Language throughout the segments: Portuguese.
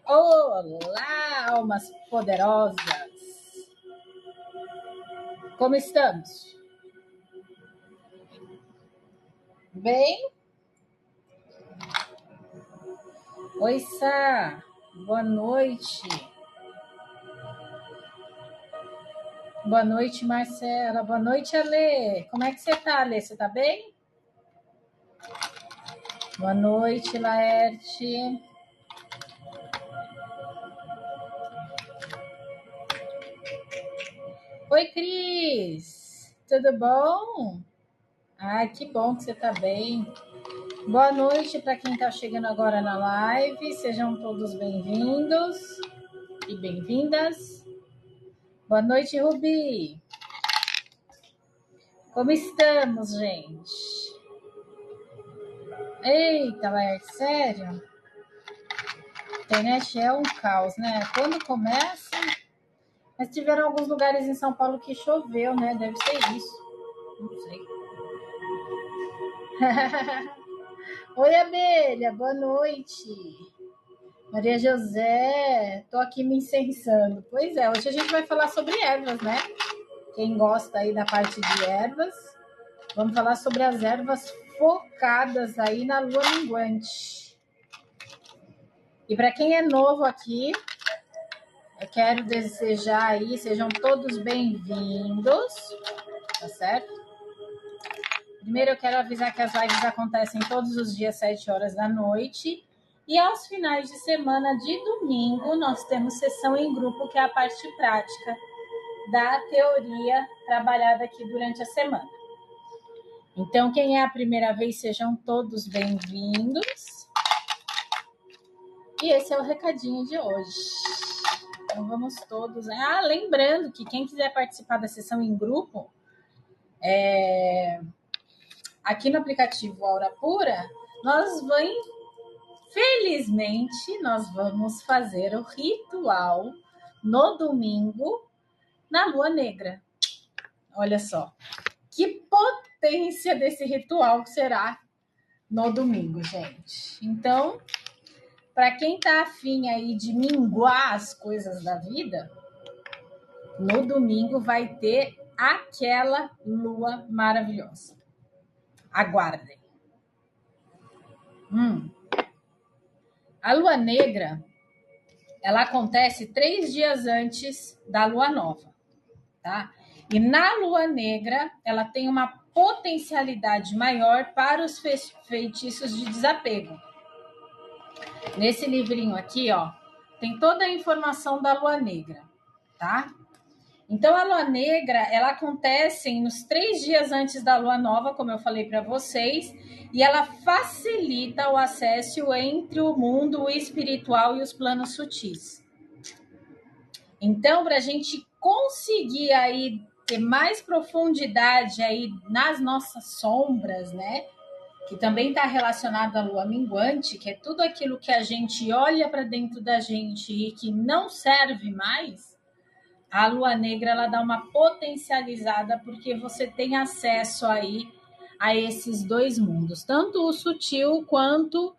Olá, almas poderosas! Como estamos? Bem? Oi, Sá! Boa noite! Boa noite, Marcela! Boa noite, Alê! Como é que você tá, Alê? Você tá bem? Boa noite, Laerte! Oi, Cris! Tudo bom? Ai, que bom que você tá bem! Boa noite para quem está chegando agora na live. Sejam todos bem-vindos e bem-vindas. Boa noite, Rubi. Como estamos, gente? Eita, Laerte, sério? A internet é um caos, né? Quando começa... Mas tiveram alguns lugares em São Paulo que choveu, né? Deve ser isso. Não sei. Oi, Abelha. Boa noite. Maria José, tô aqui me incensando. Pois é, hoje a gente vai falar sobre ervas, né? Quem gosta aí da parte de ervas, vamos falar sobre as ervas focadas aí na lua minguante. E para quem é novo aqui, eu quero desejar aí, sejam todos bem-vindos, tá certo? Primeiro eu quero avisar que as lives acontecem todos os dias, 7 horas da noite. E aos finais de semana de domingo, nós temos sessão em grupo, que é a parte prática da teoria trabalhada aqui durante a semana. Então, quem é a primeira vez, sejam todos bem-vindos. E esse é o recadinho de hoje. Então, vamos todos... lembrando que quem quiser participar da sessão em grupo, aqui no aplicativo Aura Pura, felizmente, nós vamos fazer o ritual no domingo, na Lua Negra. Olha só, que potência desse ritual será no domingo, gente. Então, para quem tá afim aí de minguar as coisas da vida, no domingo vai ter aquela lua maravilhosa. Aguardem. A lua negra, ela acontece 3 dias antes da lua nova, tá? E na lua negra, ela tem uma potencialidade maior para os feitiços de desapego. Nesse livrinho aqui, ó, tem toda a informação da lua negra, tá? Então, a lua negra, ela acontece nos 3 dias antes da lua nova, como eu falei para vocês, e ela facilita o acesso entre o mundo espiritual e os planos sutis. Então, para a gente conseguir aí ter mais profundidade aí nas nossas sombras, né? Que também está relacionado à lua minguante, que é tudo aquilo que a gente olha para dentro da gente e que não serve mais. A lua negra, ela dá uma potencializada, porque você tem acesso aí a esses dois mundos, tanto o sutil quanto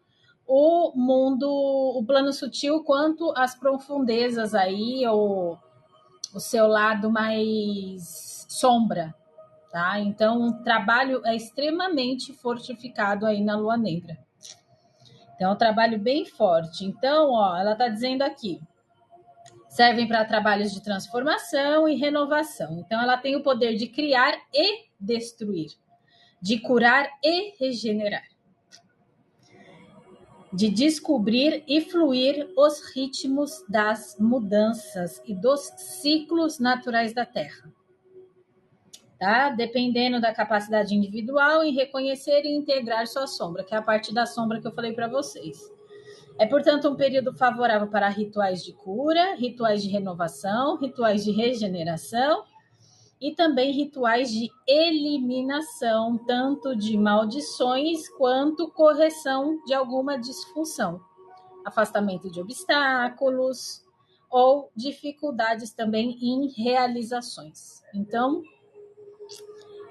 o mundo, o plano sutil, quanto as profundezas aí, o seu lado mais sombra, tá? Então, o trabalho é extremamente fortificado aí na lua negra. Então, é um trabalho bem forte. Então, ó, ela tá dizendo aqui, servem para trabalhos de transformação e renovação. Então, ela tem o poder de criar e destruir, de curar e regenerar, de descobrir e fluir os ritmos das mudanças e dos ciclos naturais da Terra. Tá? Dependendo da capacidade individual em reconhecer e integrar sua sombra, que é a parte da sombra que eu falei para vocês. É, portanto, um período favorável para rituais de cura, rituais de renovação, rituais de regeneração e também rituais de eliminação, tanto de maldições quanto correção de alguma disfunção, afastamento de obstáculos ou dificuldades também em realizações. Então,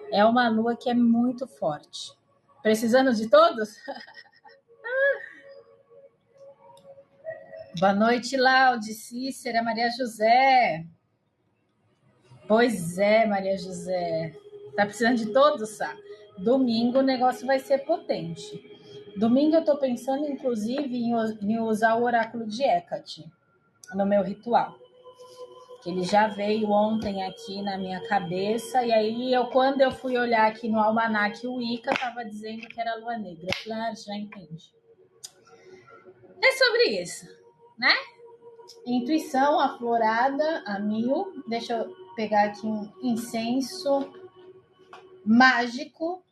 é uma lua que é muito forte. Precisando de todos? Boa noite, Laude, Cícera, Maria José. Pois é, Maria José. Tá precisando de todos, sabe? Domingo o negócio vai ser potente. Domingo eu tô pensando, inclusive, em usar o oráculo de Hecate no meu ritual. Que ele já veio ontem aqui na minha cabeça, e aí quando eu fui olhar aqui no almanaque, o Wicca estava dizendo que era lua negra. Claro, já entendi. É sobre isso, né? Intuição aflorada a mil. Deixa eu pegar aqui um incenso mágico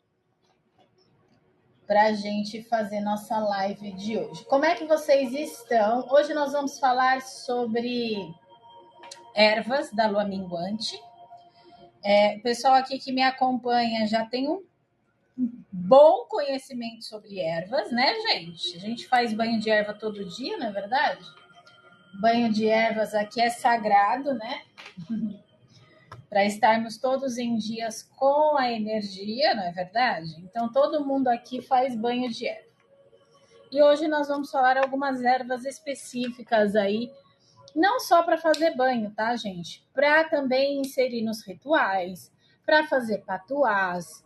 para a gente fazer nossa live de hoje. Como é que vocês estão? Hoje nós vamos falar sobre ervas da lua minguante. O pessoal aqui que me acompanha já tem um bom conhecimento sobre ervas, né, gente? A gente faz banho de erva todo dia, não é verdade? Banho de ervas aqui é sagrado, né? Para estarmos todos em dias com a energia, não é verdade? Então, todo mundo aqui faz banho de erva. E hoje nós vamos falar algumas ervas específicas aí, não só para fazer banho, tá, gente? Para também inserir nos rituais, para fazer patuás.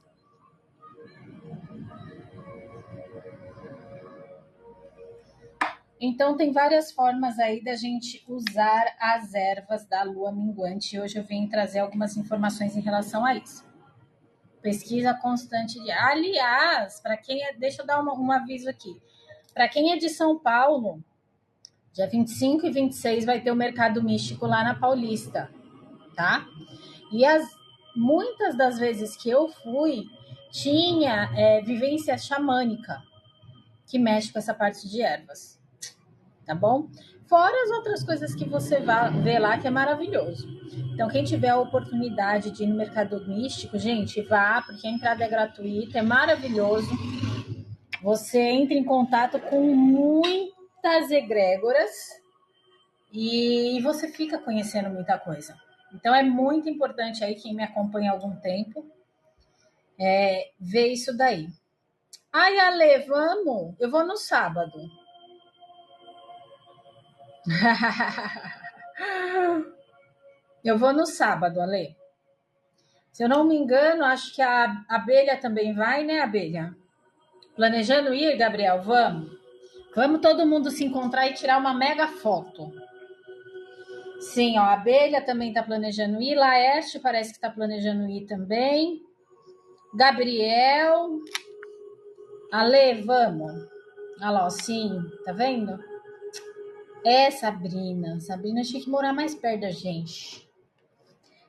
Então, tem várias formas aí da gente usar as ervas da lua minguante. Hoje eu vim trazer algumas informações em relação a isso. Pesquisa constante de... Aliás, para quem é... Deixa eu dar um aviso aqui. Para quem é de São Paulo, dia 25 e 26 vai ter o Mercado Místico lá na Paulista, tá? E muitas das vezes que eu fui, tinha vivência xamânica, que mexe com essa parte de ervas. Tá bom? Fora as outras coisas que você vai ver lá, que é maravilhoso. Então, quem tiver a oportunidade de ir no Mercado Místico, gente, vá, porque a entrada é gratuita, é maravilhoso. Você entra em contato com muitas egrégoras e você fica conhecendo muita coisa. Então, é muito importante aí, quem me acompanha há algum tempo, ver isso daí. Ai, Ale, vamos? Eu vou no sábado. Eu vou no sábado, Ale. Se eu não me engano, acho que a Abelha também vai, né, Abelha? Planejando ir, Gabriel? Vamos. Vamos todo mundo se encontrar e tirar uma mega foto. Sim, ó, a Abelha também está planejando ir. Laerte parece que está planejando ir também. Gabriel. Ale, vamos. Olha lá, ó, sim, tá vendo? Sabrina. Sabrina tinha que morar mais perto da gente.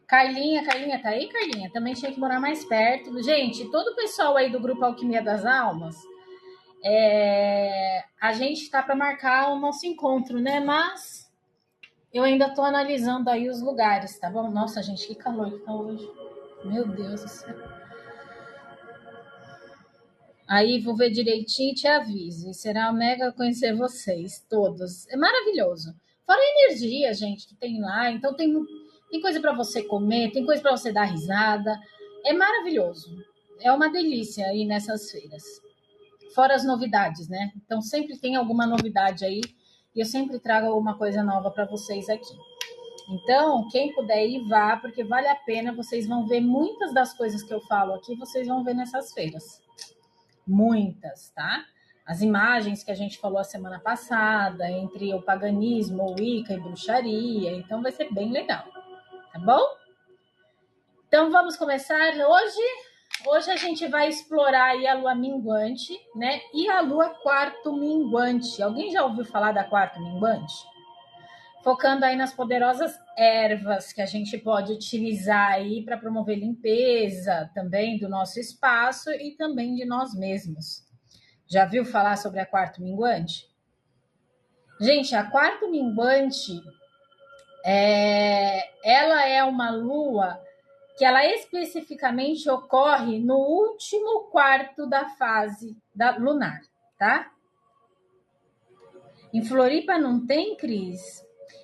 Carlinha tá aí, Carlinha? Também tinha que morar mais perto. Gente, todo o pessoal aí do Grupo Alquimia das Almas, a gente tá para marcar o nosso encontro, né? Mas eu ainda tô analisando aí os lugares, tá bom? Nossa, gente, que calor que tá hoje. Meu Deus do céu. Aí vou ver direitinho e te aviso. E será um mega conhecer vocês, todos. É maravilhoso. Fora a energia, gente, que tem lá. Então tem coisa para você comer, tem coisa para você dar risada. É maravilhoso. É uma delícia aí nessas feiras. Fora as novidades, né? Então sempre tem alguma novidade aí. E eu sempre trago alguma coisa nova para vocês aqui. Então, quem puder ir, vá, porque vale a pena. Vocês vão ver muitas das coisas que eu falo aqui, vocês vão ver nessas feiras. Muitas, tá? As imagens que a gente falou a semana passada, entre o paganismo, o Wicca e bruxaria, então vai ser bem legal, tá bom? Então vamos começar hoje a gente vai explorar aí a lua minguante, né? E a lua quarto minguante. Alguém já ouviu falar da quarto minguante? Focando aí nas poderosas ervas que a gente pode utilizar aí para promover limpeza também do nosso espaço e também de nós mesmos. Já viu falar sobre a quarto minguante? Gente, a quarto minguante ela é uma lua que ela especificamente ocorre no último quarto da fase da lunar, tá? Em Floripa não tem, Cris?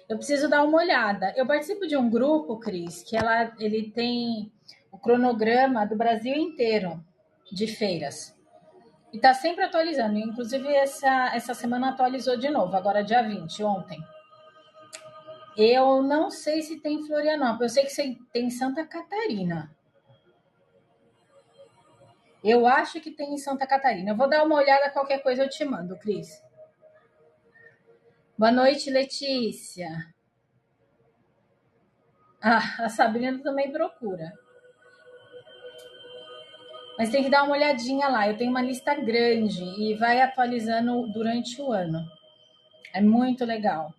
Eu preciso dar uma olhada. Eu participo de um grupo, Cris, que ele tem o cronograma do Brasil inteiro de feiras. E tá sempre atualizando. Inclusive, essa semana atualizou de novo, agora dia 20, ontem. Eu não sei se tem em Florianópolis, eu sei que tem em Santa Catarina. Eu acho que tem em Santa Catarina. Eu vou dar uma olhada, qualquer coisa eu te mando, Cris. Boa noite, Letícia. Ah, a Sabrina também procura. Mas tem que dar uma olhadinha lá. Eu tenho uma lista grande e vai atualizando durante o ano. É muito legal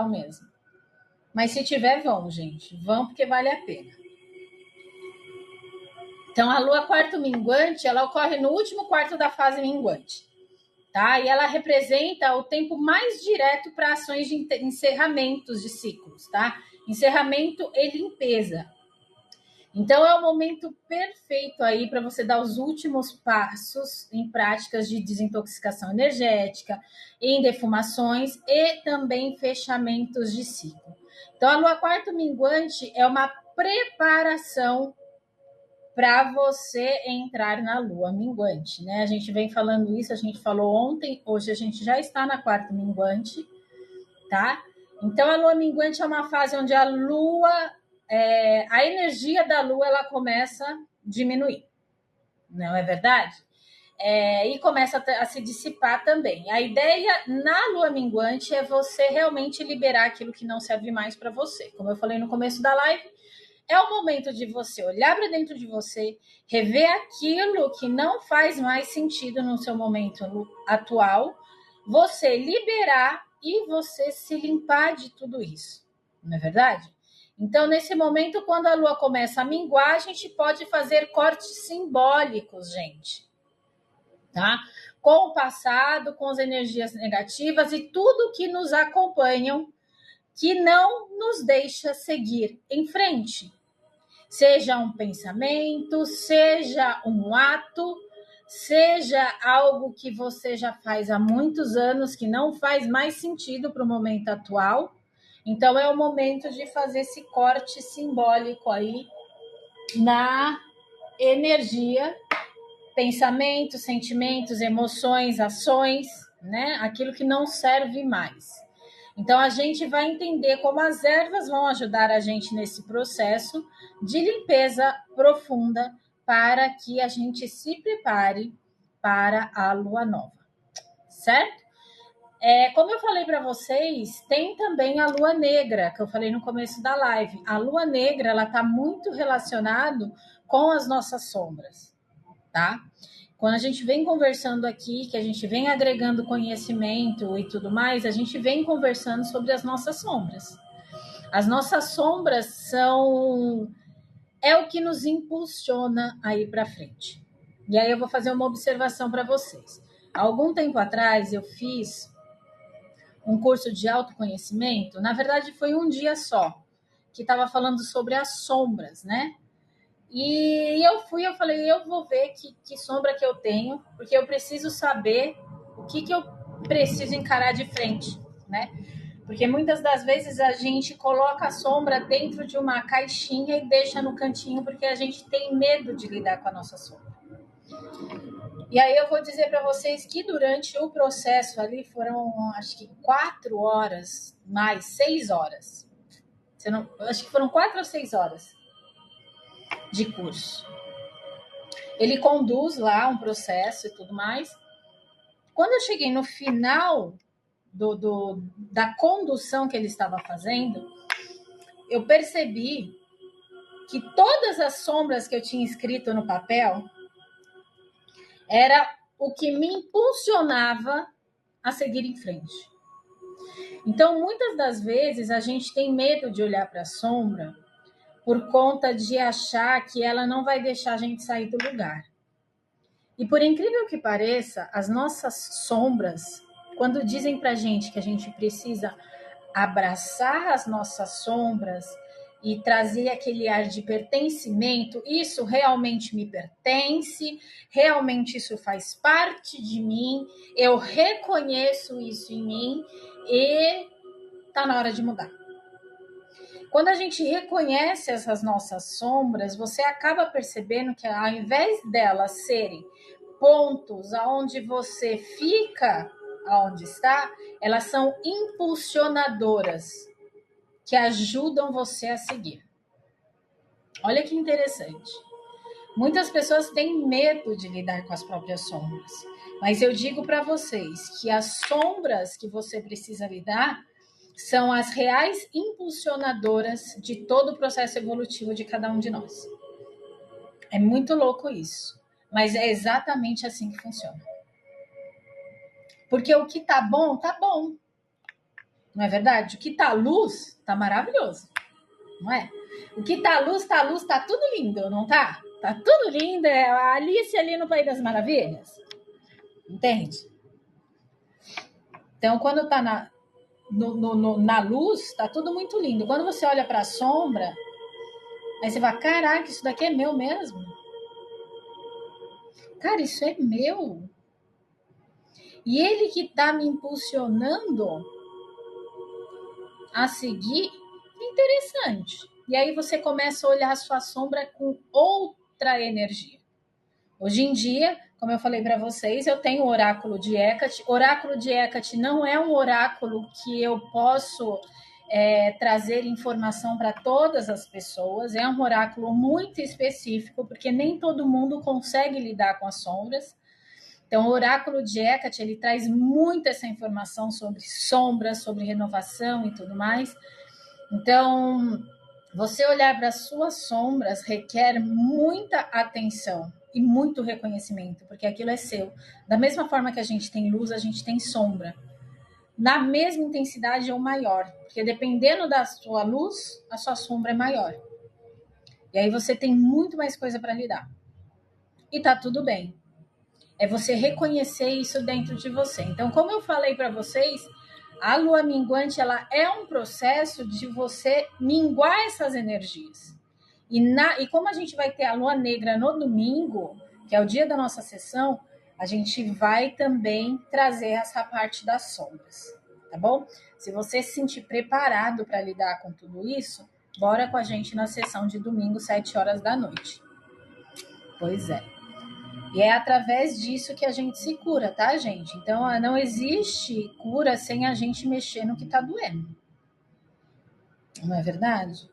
mesmo. Mas se tiver, vão, gente. Vão porque vale a pena. Então, a lua quarto minguante, ela ocorre no último quarto da fase minguante, tá? E ela representa o tempo mais direto para ações de encerramentos de ciclos, tá? Encerramento e limpeza. Então, é o momento perfeito aí para você dar os últimos passos em práticas de desintoxicação energética, em defumações e também fechamentos de ciclo. Então, a lua quarto minguante é uma preparação para você entrar na lua minguante, né? A gente vem falando isso, a gente falou ontem, hoje a gente já está na quarta minguante, tá? Então, a lua minguante é uma fase onde a lua, a energia da lua, ela começa a diminuir, não é verdade? E começa a se dissipar também. A ideia na lua minguante é você realmente liberar aquilo que não serve mais para você. Como eu falei no começo da live, é o momento de você olhar para dentro de você, rever aquilo que não faz mais sentido no seu momento atual, você liberar e você se limpar de tudo isso, não é verdade? Então, nesse momento, quando a lua começa a minguar, a gente pode fazer cortes simbólicos, gente, tá? Com o passado, com as energias negativas e tudo que nos acompanham, que não nos deixa seguir em frente. Seja um pensamento, seja um ato, seja algo que você já faz há muitos anos que não faz mais sentido para o momento atual. Então é o momento de fazer esse corte simbólico aí na energia, pensamentos, sentimentos, emoções, ações, né? Aquilo que não serve mais. Então, a gente vai entender como as ervas vão ajudar a gente nesse processo de limpeza profunda para que a gente se prepare para a lua nova, certo? Como eu falei para vocês, tem também a lua negra, que eu falei no começo da live. A lua negra, ela está muito relacionada com as nossas sombras, tá? Quando a gente vem conversando aqui, que a gente vem agregando conhecimento e tudo mais, a gente vem conversando sobre as nossas sombras. As nossas sombras é o que nos impulsiona a ir para frente. E aí eu vou fazer uma observação para vocês. Há algum tempo atrás eu fiz um curso de autoconhecimento, na verdade foi um dia só, que estava falando sobre as sombras, né? E eu falei, eu vou ver que sombra que eu tenho, porque eu preciso saber o que eu preciso encarar de frente, né? Porque muitas das vezes a gente coloca a sombra dentro de uma caixinha e deixa no cantinho porque a gente tem medo de lidar com a nossa sombra. E aí eu vou dizer para vocês que durante o processo ali foram, acho que 4 horas, mais 6 horas. Acho que foram 4 ou 6 horas de curso. Ele conduz lá um processo e tudo mais. Quando eu cheguei no final da condução que ele estava fazendo, eu percebi que todas as sombras que eu tinha escrito no papel era o que me impulsionava a seguir em frente. Então, muitas das vezes, a gente tem medo de olhar para a sombra por conta de achar que ela não vai deixar a gente sair do lugar. E por incrível que pareça, as nossas sombras, quando dizem pra gente que a gente precisa abraçar as nossas sombras e trazer aquele ar de pertencimento, isso realmente me pertence, realmente isso faz parte de mim, eu reconheço isso em mim e tá na hora de mudar. Quando a gente reconhece essas nossas sombras, você acaba percebendo que ao invés delas serem pontos aonde você fica, aonde está, elas são impulsionadoras que ajudam você a seguir. Olha que interessante. Muitas pessoas têm medo de lidar com as próprias sombras, mas eu digo para vocês que as sombras que você precisa lidar são as reais impulsionadoras de todo o processo evolutivo de cada um de nós. É muito louco isso, mas é exatamente assim que funciona. Porque o que tá bom, não é verdade? O que tá luz, tá maravilhoso, não é? O que tá luz, tá tudo lindo, não tá? Tá tudo lindo, é a Alice ali no País das Maravilhas. Entende? Então, quando tá na luz, tá tudo muito lindo. Quando você olha pra sombra, aí você fala, caraca, isso daqui é meu mesmo? Cara, isso é meu? E ele que tá me impulsionando a seguir, interessante. E aí você começa a olhar a sua sombra com outra energia. Hoje em dia, como eu falei para vocês, eu tenho o oráculo de Hecate. Oráculo de Hecate não é um oráculo que eu posso trazer informação para todas as pessoas. É um oráculo muito específico, porque nem todo mundo consegue lidar com as sombras. Então, o oráculo de Hecate, ele traz muito essa informação sobre sombras, sobre renovação e tudo mais. Então, você olhar para as suas sombras requer muita atenção e muito reconhecimento, porque aquilo é seu. Da mesma forma que a gente tem luz, a gente tem sombra. Na mesma intensidade ou maior, porque dependendo da sua luz, a sua sombra é maior. E aí você tem muito mais coisa para lidar. E tá tudo bem. É você reconhecer isso dentro de você. Então, como eu falei para vocês, a lua minguante, ela é um processo de você minguar essas energias. E como a gente vai ter a lua negra no domingo, que é o dia da nossa sessão, a gente vai também trazer essa parte das sombras, tá bom? Se você se sentir preparado para lidar com tudo isso, bora com a gente na sessão de domingo, 7 horas da noite. Pois é. E é através disso que a gente se cura, tá, gente? Então, não existe cura sem a gente mexer no que tá doendo. Não é verdade?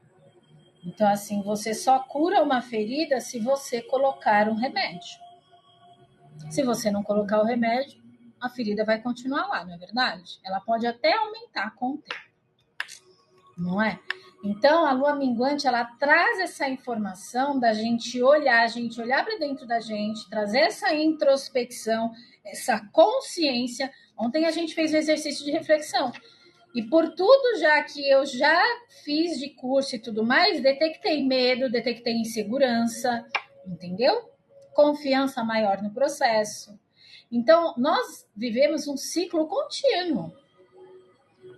Então, assim, você só cura uma ferida se você colocar um remédio. Se você não colocar o remédio, a ferida vai continuar lá, não é verdade? Ela pode até aumentar com o tempo. Não é? Então, a lua minguante, ela traz essa informação da gente olhar para dentro da gente, trazer essa introspecção, essa consciência. Ontem a gente fez um exercício de reflexão. E por tudo já que eu já fiz de curso e tudo mais, detectei medo, detectei insegurança, entendeu? Confiança maior no processo. Então, nós vivemos um ciclo contínuo.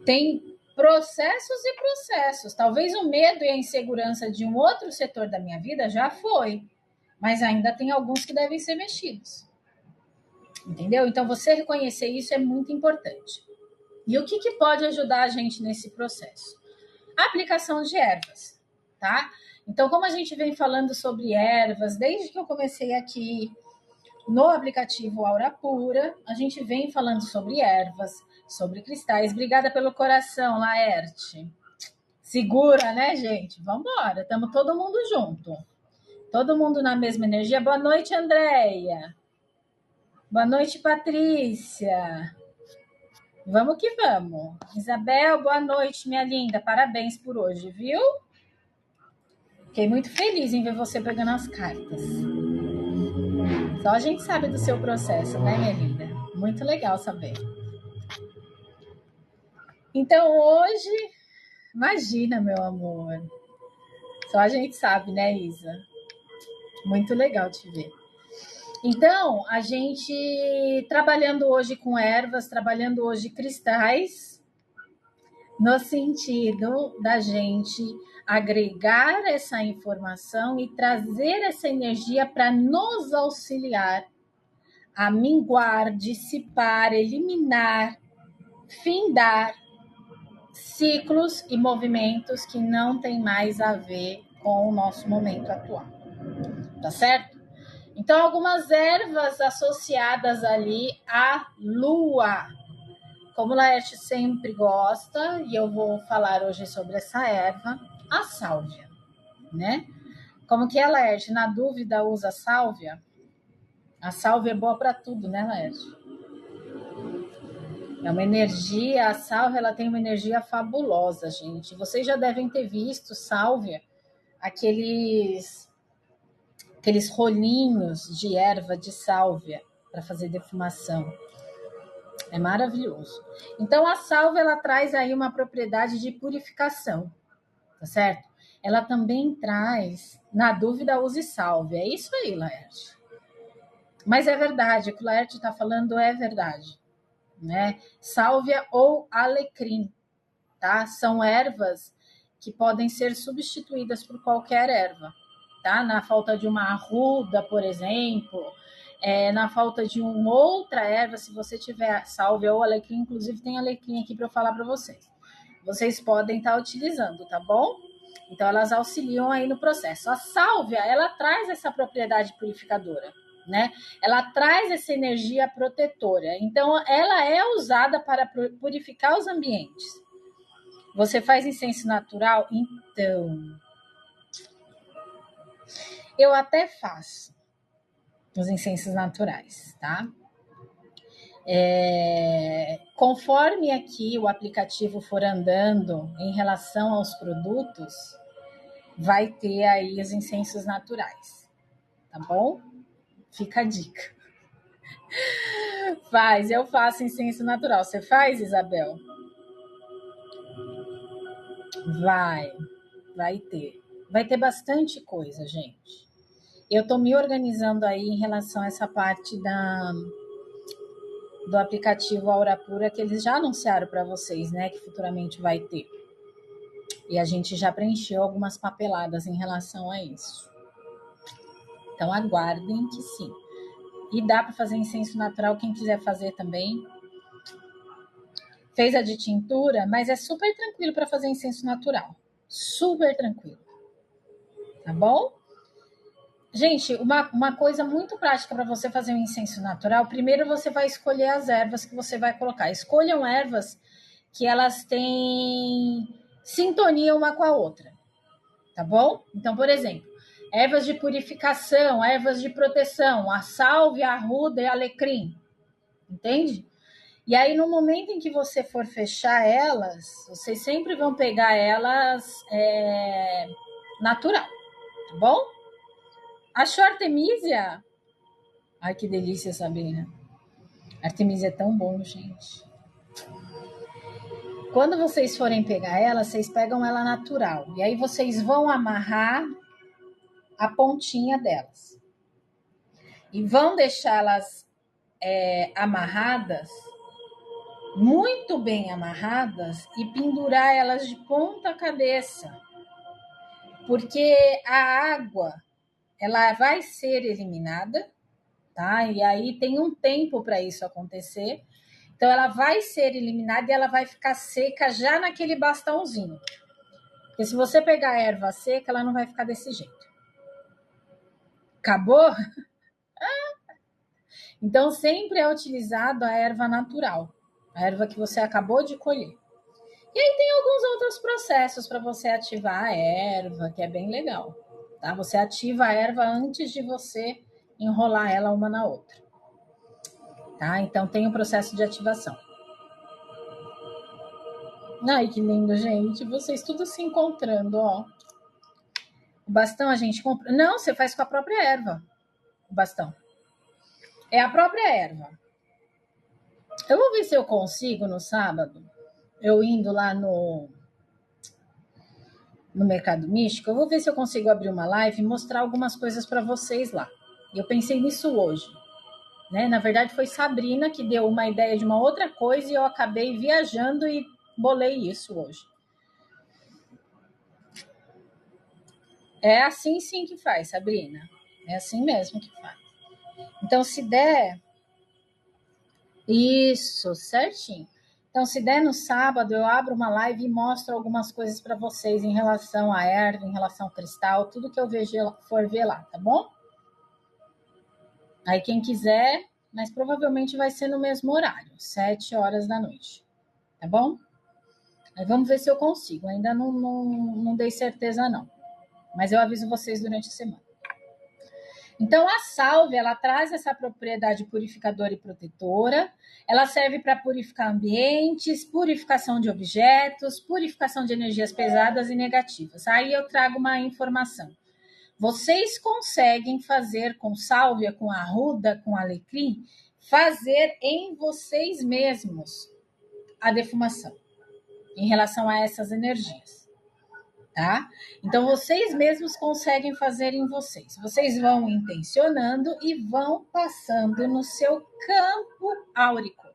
Tem processos e processos. Talvez o medo e a insegurança de um outro setor da minha vida já foi, mas ainda tem alguns que devem ser mexidos. Entendeu? Então, você reconhecer isso é muito importante. E o que pode ajudar a gente nesse processo? A aplicação de ervas, tá? Então, como a gente vem falando sobre ervas, desde que eu comecei aqui no aplicativo Aura Pura, a gente vem falando sobre ervas, sobre cristais. Obrigada pelo coração, Laerte. Segura, né, gente? Vamos embora. Estamos todo mundo junto. Todo mundo na mesma energia. Boa noite, Andréia. Boa noite, Patrícia. Vamos que vamos. Isabel, boa noite, minha linda. Parabéns por hoje, viu? Fiquei muito feliz em ver você pegando as cartas. Só a gente sabe do seu processo, né, minha linda? Muito legal saber. Então, hoje, imagina, meu amor. Só a gente sabe, né, Isa? Muito legal te ver. Então, a gente trabalhando hoje com ervas, trabalhando hoje cristais, no sentido da gente agregar essa informação e trazer essa energia para nos auxiliar a minguar, dissipar, eliminar, findar ciclos e movimentos que não tem mais a ver com o nosso momento atual. Tá certo? Então, algumas ervas associadas ali à lua. Como o Laerte sempre gosta, e eu vou falar hoje sobre essa erva, a sálvia, né? Como que é, Laerte? Na dúvida, usa sálvia? A sálvia é boa para tudo, né, Laerte? É uma energia, a sálvia ela tem uma energia fabulosa, gente. Vocês já devem ter visto sálvia, aqueles rolinhos de erva de sálvia para fazer defumação. É maravilhoso. Então, a sálvia, ela traz aí uma propriedade de purificação, tá certo? Ela também traz, na dúvida, use sálvia. É isso aí, Laerte. Mas é verdade, o que o Laerte está falando é verdade, né? Sálvia ou alecrim, tá? São ervas que podem ser substituídas por qualquer erva, tá? Na falta de uma arruda, por exemplo, na falta de uma outra erva, se você tiver sálvia ou alecrim, inclusive tem alecrim aqui para eu falar para vocês. Vocês podem estar utilizando, tá bom? Então, elas auxiliam aí no processo. A sálvia, ela traz essa propriedade purificadora, né? Ela traz essa energia protetora. Então, ela é usada para purificar os ambientes. Você faz incenso natural? Então, eu até faço os incensos naturais, tá? Conforme aqui o aplicativo for andando em relação aos produtos, vai ter aí os incensos naturais, tá bom? Fica a dica. Eu faço incenso natural. Você faz, Isabel? Vai ter. Vai ter bastante coisa, gente. Eu tô me organizando aí em relação a essa parte do aplicativo Aura Pura, que eles já anunciaram para vocês, né, que futuramente vai ter. E a gente já preencheu algumas papeladas em relação a isso. Então aguardem que sim. E dá para fazer incenso natural, quem quiser fazer também. Fez a de tintura, mas é super tranquilo para fazer incenso natural. Super tranquilo. Tá bom? Gente, uma coisa muito prática para você fazer um incenso natural, primeiro você vai escolher as ervas que você vai colocar. Escolham ervas que elas têm sintonia uma com a outra, tá bom? Então, por exemplo, ervas de purificação, ervas de proteção, a sálvia, a arruda e alecrim, entende? E aí, no momento em que você for fechar elas, vocês sempre vão pegar elas natural, tá bom? Achou Artemisia? Ai, que delícia, Sabrina. Artemisia é tão bom, gente. Quando vocês forem pegar ela, vocês pegam ela natural. E aí vocês vão amarrar a pontinha delas. E vão deixá-las amarradas, muito bem amarradas, e pendurar elas de ponta cabeça. Porque a água, ela vai ser eliminada, tá? E aí tem um tempo para isso acontecer. Então, ela vai ser eliminada e ela vai ficar seca já naquele bastãozinho. Porque se você pegar a erva seca, ela não vai ficar desse jeito. Acabou? Então, sempre é utilizado a erva natural. A erva que você acabou de colher. E aí tem alguns outros processos para você ativar a erva, que é bem legal. Tá? Você ativa a erva antes de você enrolar ela uma na outra. Tá? Então, tem um processo de ativação. Ai, que lindo, gente. Vocês tudo se encontrando, ó. O bastão a gente compra. Não, você faz com a própria erva. O bastão. É a própria erva. Eu vou ver se eu consigo no sábado. Eu indo lá no Mercado Místico. Eu vou ver se eu consigo abrir uma live e mostrar algumas coisas para vocês lá. Eu pensei nisso hoje. Né? Na verdade, foi Sabrina que deu uma ideia de uma outra coisa e eu acabei viajando e bolei isso hoje. É assim sim que faz, Sabrina. É assim mesmo que faz. Então, se der... Isso, certinho. Então, se der no sábado, eu abro uma live e mostro algumas coisas para vocês em relação a erva, em relação ao cristal, tudo que eu for ver lá, tá bom? Aí quem quiser, mas provavelmente vai ser no mesmo horário, 7 horas da noite, tá bom? Aí vamos ver se eu consigo, ainda não dei certeza não, mas eu aviso vocês durante a semana. Então, a sálvia, ela traz essa propriedade purificadora e protetora, ela serve para purificar ambientes, purificação de objetos, purificação de energias pesadas e negativas. Aí eu trago uma informação. Vocês conseguem fazer com sálvia, com arruda, com alecrim, fazer em vocês mesmos a defumação em relação a essas energias. Tá? Então, vocês mesmos conseguem fazer em vocês. Vocês vão intencionando e vão passando no seu campo áurico.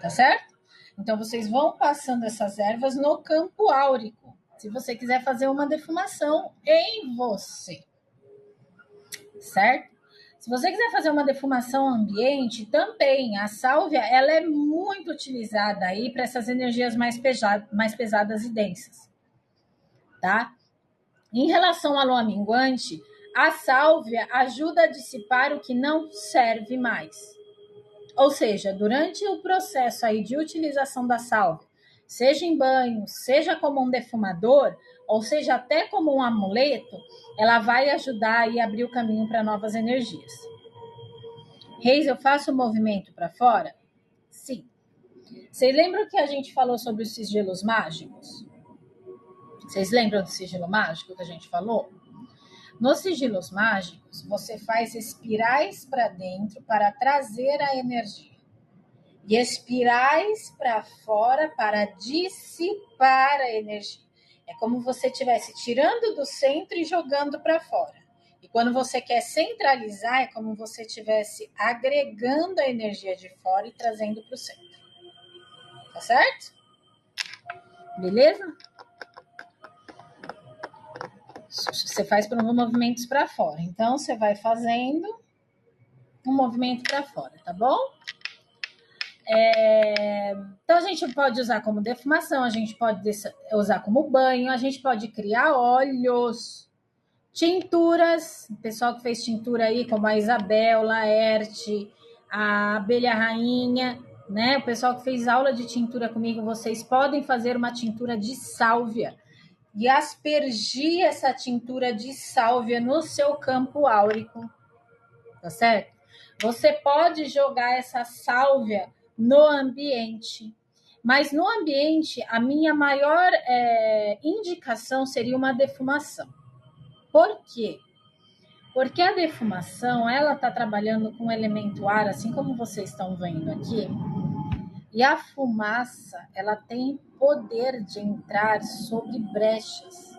Tá certo? Então, vocês vão passando essas ervas no campo áurico. Se você quiser fazer uma defumação em você. Certo? Se você quiser fazer uma defumação ambiente, também a sálvia, ela é muito utilizada aí para essas energias mais pesadas e densas. Tá? Em relação à lua minguante, a sálvia ajuda a dissipar o que não serve mais. Ou seja, durante o processo aí de utilização da sálvia, seja em banho, seja como um defumador, ou seja até como um amuleto, ela vai ajudar aí a abrir o caminho para novas energias. Reis, eu faço o movimento para fora? Sim. Vocês lembram que a gente falou sobre os sigilos mágicos? Vocês lembram do sigilo mágico que a gente falou? Nos sigilos mágicos, você faz espirais para dentro para trazer a energia. E espirais para fora para dissipar a energia. É como você estivesse tirando do centro e jogando para fora. E quando você quer centralizar, é como você estivesse agregando a energia de fora e trazendo para o centro. Tá certo? Beleza? Você faz por movimentos para fora. Então, você vai fazendo um movimento para fora, tá bom? Então, a gente pode usar como defumação, a gente pode usar como banho, a gente pode criar óleos, tinturas. O pessoal que fez tintura aí, como a Isabel, Laerte, a Abelha Rainha, né? O pessoal que fez aula de tintura comigo, vocês podem fazer uma tintura de sálvia e aspergir essa tintura de sálvia no seu campo áurico, tá certo? Você pode jogar essa sálvia no ambiente, mas no ambiente a minha maior indicação seria uma defumação. Por quê? Porque a defumação, ela está trabalhando com o elemento ar, assim como vocês estão vendo aqui, e a fumaça, ela tem poder de entrar sobre brechas.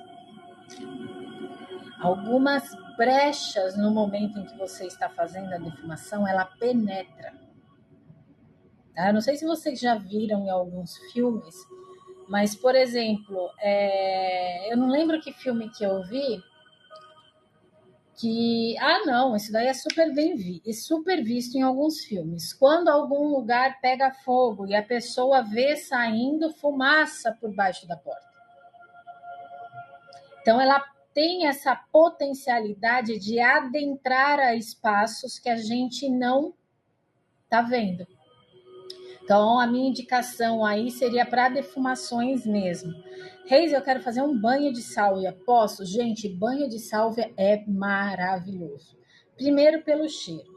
Algumas brechas no momento em que você está fazendo a defumação, ela penetra. Tá? Eu não sei se vocês já viram em alguns filmes, mas, por exemplo, eu não lembro que filme que eu vi, não, isso daí é super visto em alguns filmes. Quando algum lugar pega fogo e a pessoa vê saindo fumaça por baixo da porta. Então, ela tem essa potencialidade de adentrar a espaços que a gente não está vendo. Então, a minha indicação aí seria para defumações mesmo. Reis, eu quero fazer um banho de sálvia. Posso? Gente, banho de sálvia é maravilhoso. Primeiro, pelo cheiro.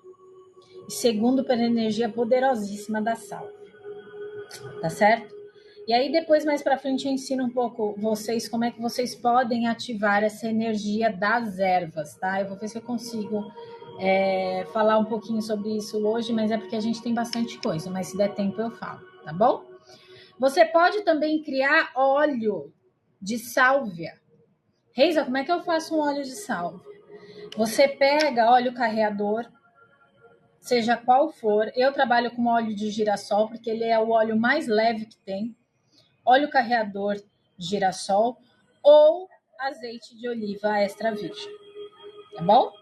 E segundo, pela energia poderosíssima da sálvia. Tá certo? E aí, depois, mais para frente, eu ensino um pouco vocês como é que vocês podem ativar essa energia das ervas, tá? Eu vou ver se eu consigo falar um pouquinho sobre isso hoje, mas é porque a gente tem bastante coisa, mas se der tempo eu falo, tá bom? Você pode também criar óleo de sálvia. Reisa, como é que eu faço um óleo de sálvia? Você pega óleo carreador, seja qual for. Eu trabalho com óleo de girassol, porque ele é o óleo mais leve que tem. Óleo carreador de girassol ou azeite de oliva extra virgem, tá bom?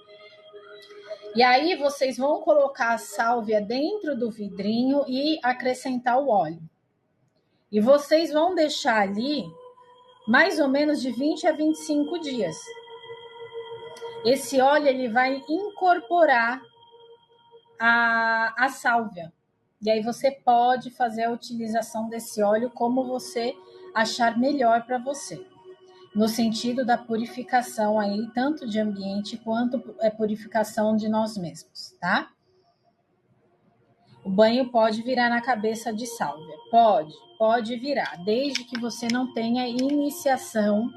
E aí vocês vão colocar a sálvia dentro do vidrinho e acrescentar o óleo. E vocês vão deixar ali mais ou menos de 20 a 25 dias. Esse óleo ele vai incorporar a sálvia. E aí você pode fazer a utilização desse óleo como você achar melhor para você, no sentido da purificação aí, tanto de ambiente quanto purificação de nós mesmos, tá? O banho pode virar na cabeça de sálvia, pode virar, desde que você não tenha iniciação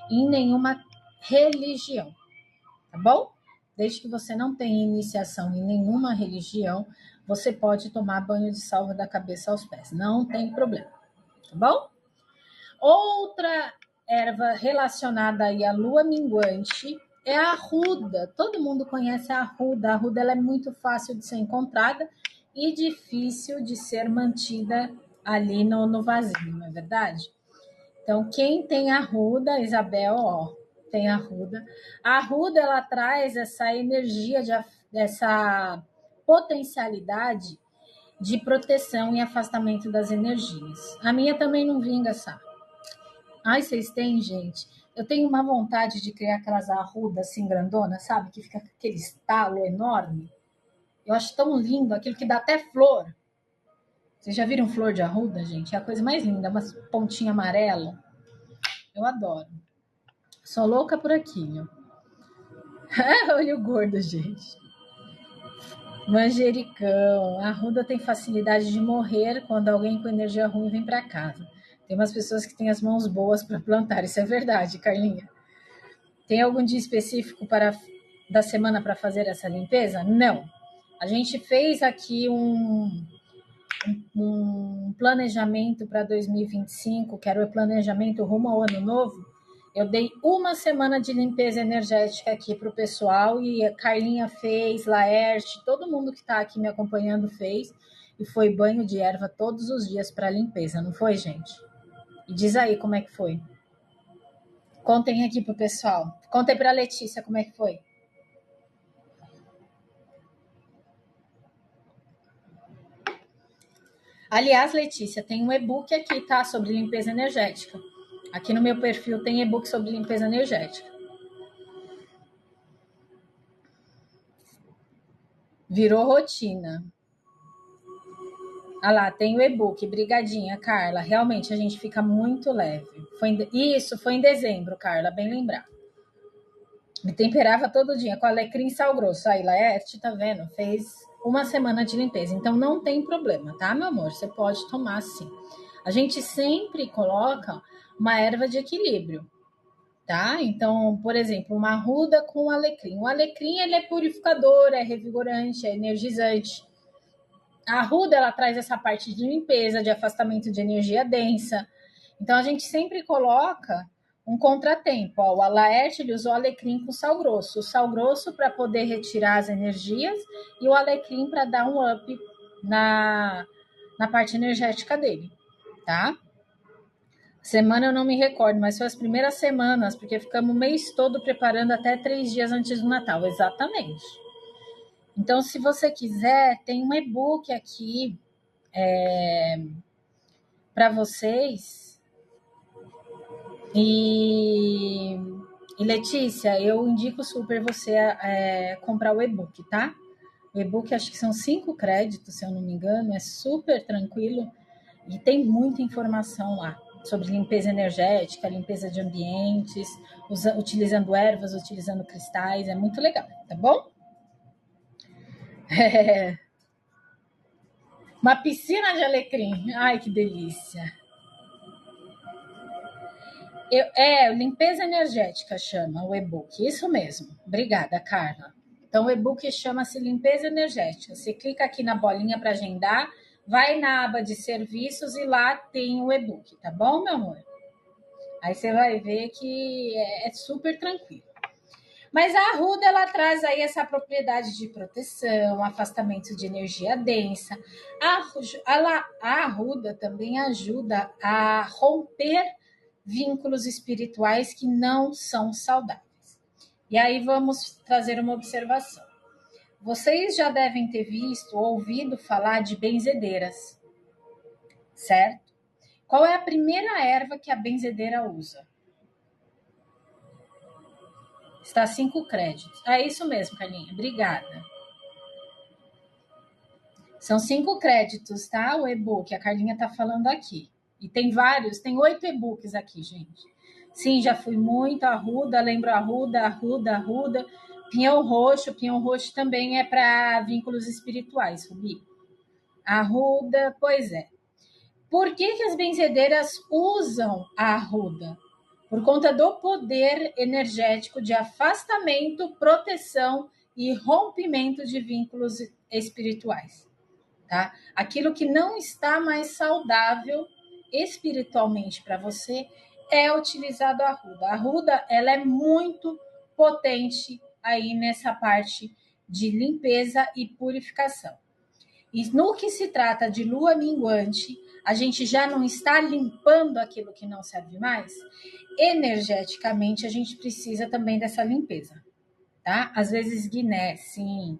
em nenhuma religião, tá bom? Desde que você não tenha iniciação em nenhuma religião, você pode tomar banho de sálvia da cabeça aos pés, não tem problema, tá bom? Outra erva relacionada aí à lua minguante é a arruda. Todo mundo conhece a arruda. A arruda ela é muito fácil de ser encontrada e difícil de ser mantida ali no vasinho, não é verdade? Então, quem tem arruda, Isabel, ó, tem arruda. A arruda, ela traz essa energia, essa potencialidade de proteção e afastamento das energias. A minha também não vinga, sabe? Ai, vocês têm, gente? Eu tenho uma vontade de criar aquelas arrudas assim grandonas, sabe? Que fica com aquele estalo enorme. Eu acho tão lindo, aquilo que dá até flor. Vocês já viram flor de arruda, gente? É a coisa mais linda, uma pontinha amarela. Eu adoro. Sou louca por aquilo. Olha o gordo, gente. Manjericão. A arruda tem facilidade de morrer quando alguém com energia ruim vem para casa. Tem umas pessoas que têm as mãos boas para plantar. Isso é verdade, Carlinha. Tem algum dia específico da semana para fazer essa limpeza? Não. A gente fez aqui um planejamento para 2025, que era o planejamento rumo ao ano novo. Eu dei uma semana de limpeza energética aqui para o pessoal e a Carlinha fez, Laerte, todo mundo que está aqui me acompanhando fez. E foi banho de erva todos os dias para limpeza, não foi, gente? E diz aí como é que foi. Contem aqui pro pessoal. Contem para a Letícia como é que foi. Aliás, Letícia, tem um e-book aqui, tá? Sobre limpeza energética. Aqui no meu perfil tem e-book sobre limpeza energética. Virou rotina. Ah lá, tem o e-book. Brigadinha, Carla. Realmente, a gente fica muito leve. Isso, foi em dezembro, Carla, bem lembrar. Me temperava todo dia com alecrim e sal grosso. Aí, Laerte, tá vendo? Fez uma semana de limpeza. Então, não tem problema, tá, meu amor? Você pode tomar sim. A gente sempre coloca uma erva de equilíbrio, tá? Então, por exemplo, uma arruda com alecrim. O alecrim, ele é purificador, é revigorante, é energizante. A arruda, ela traz essa parte de limpeza, de afastamento de energia densa. Então, a gente sempre coloca um contratempo. Ó, o Laerte, ele usou alecrim com sal grosso. O sal grosso para poder retirar as energias e o alecrim para dar um up na parte energética dele, tá? Semana eu não me recordo, mas foi as primeiras semanas, porque ficamos o mês todo preparando até 3 dias antes do Natal, exatamente. Então, se você quiser, tem um e-book aqui para vocês. E Letícia, eu indico super você comprar o e-book, tá? O e-book acho que são 5 créditos, se eu não me engano, é super tranquilo e tem muita informação lá sobre limpeza energética, limpeza de ambientes, utilizando ervas, utilizando cristais, é muito legal, tá bom? Uma piscina de alecrim, ai que delícia. Limpeza energética chama o e-book, isso mesmo. Obrigada, Carla. Então, o e-book chama-se Limpeza Energética. Você clica aqui na bolinha para agendar, vai na aba de serviços e lá tem o e-book, tá bom, meu amor? Aí você vai ver que é super tranquilo. Mas a arruda, ela traz aí essa propriedade de proteção, afastamento de energia densa. A arruda também ajuda a romper vínculos espirituais que não são saudáveis. E aí vamos trazer uma observação. Vocês já devem ter visto ou ouvido falar de benzedeiras, certo? Qual é a primeira erva que a benzedeira usa? Está 5 créditos. É isso mesmo, Carlinha. Obrigada. São 5 créditos, tá? O e-book, a Carlinha tá falando aqui. E tem vários, tem 8 e-books aqui, gente. Sim, já fui muito Arruda, lembro Arruda. Pinhão Roxo também é para vínculos espirituais, Rubi. Arruda, pois é. Por que as benzedeiras usam a arruda? Por conta do poder energético de afastamento, proteção e rompimento de vínculos espirituais. Tá? Aquilo que não está mais saudável espiritualmente para você é utilizado a arruda. A arruda, ela é muito potente aí nessa parte de limpeza e purificação. E no que se trata de lua minguante, a gente já não está limpando aquilo que não serve mais? Energeticamente, a gente precisa também dessa limpeza, tá? Às vezes, guiné, sim,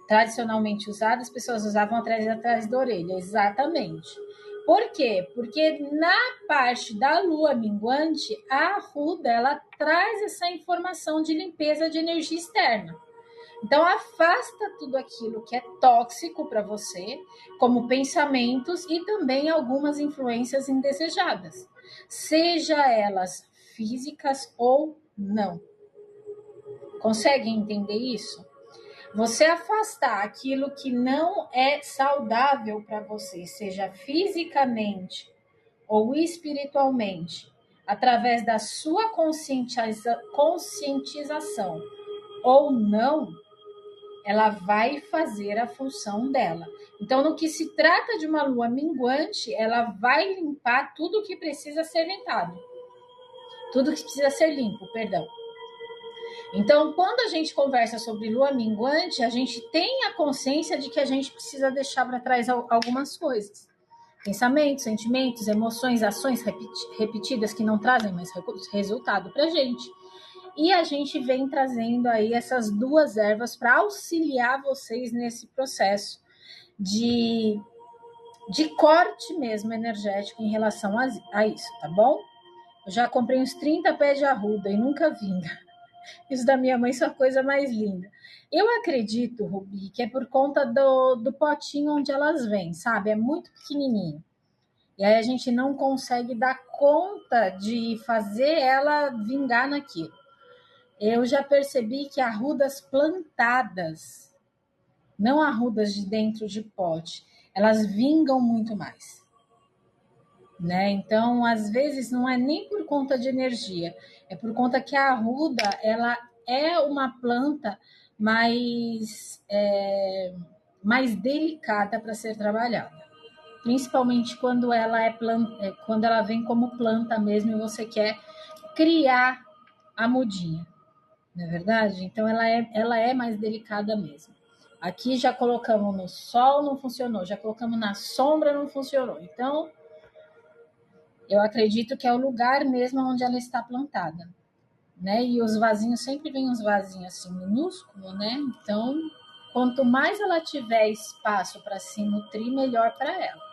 tradicionalmente usado, as pessoas usavam atrás da orelha, exatamente. Por quê? Porque na parte da lua minguante, a arruda, ela traz essa informação de limpeza de energia externa. Então, afasta tudo aquilo que é tóxico para você, como pensamentos e também algumas influências indesejadas, seja elas físicas ou não. Conseguem entender isso? Você afastar aquilo que não é saudável para você, seja fisicamente ou espiritualmente, através da sua conscientização ou não, ela vai fazer a função dela. Então, no que se trata de uma lua minguante, ela vai limpar tudo que precisa ser limpado. Tudo que precisa ser limpo, perdão. Então, quando a gente conversa sobre lua minguante, a gente tem a consciência de que a gente precisa deixar para trás algumas coisas. Pensamentos, sentimentos, emoções, ações repetidas que não trazem mais resultado para a gente. E a gente vem trazendo aí essas 2 ervas para auxiliar vocês nesse processo de corte mesmo energético em relação a isso, tá bom? Eu já comprei uns 30 pés de arruda e nunca vinga. Isso da minha mãe é a coisa mais linda. Eu acredito, Rubi, que é por conta do potinho onde elas vêm, sabe? É muito pequenininho. E aí a gente não consegue dar conta de fazer ela vingar naquilo. Eu já percebi que arrudas plantadas, não arrudas de dentro de pote, elas vingam muito mais. Né? Então, às vezes, não é nem por conta de energia, é por conta que a arruda ela é uma planta mais delicada para ser trabalhada. Principalmente quando quando ela vem como planta mesmo e você quer criar a mudinha. Não é verdade? Então, ela é mais delicada mesmo. Aqui já colocamos no sol, não funcionou. Já colocamos na sombra, não funcionou. Então, eu acredito que é o lugar mesmo onde ela está plantada. Né? E os vasinhos, sempre vem uns vasinhos assim, minúsculos, né? Então, quanto mais ela tiver espaço para se nutrir, melhor para ela.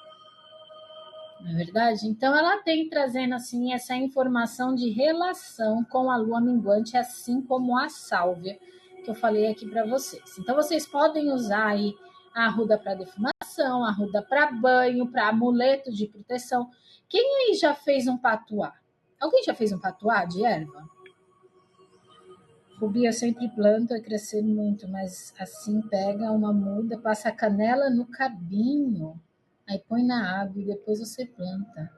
Não é verdade? Então, ela tem trazendo assim essa informação de relação com a lua minguante, assim como a sálvia que eu falei aqui para vocês. Então, vocês podem usar aí a arruda para defumação, a arruda para banho, para amuleto de proteção. Quem aí já fez um patuá? Alguém já fez um patuá de erva? Rubi, eu sempre planto, vai crescer muito, mas assim pega uma muda, passa a canela no cabinho. Aí põe na água e depois você planta.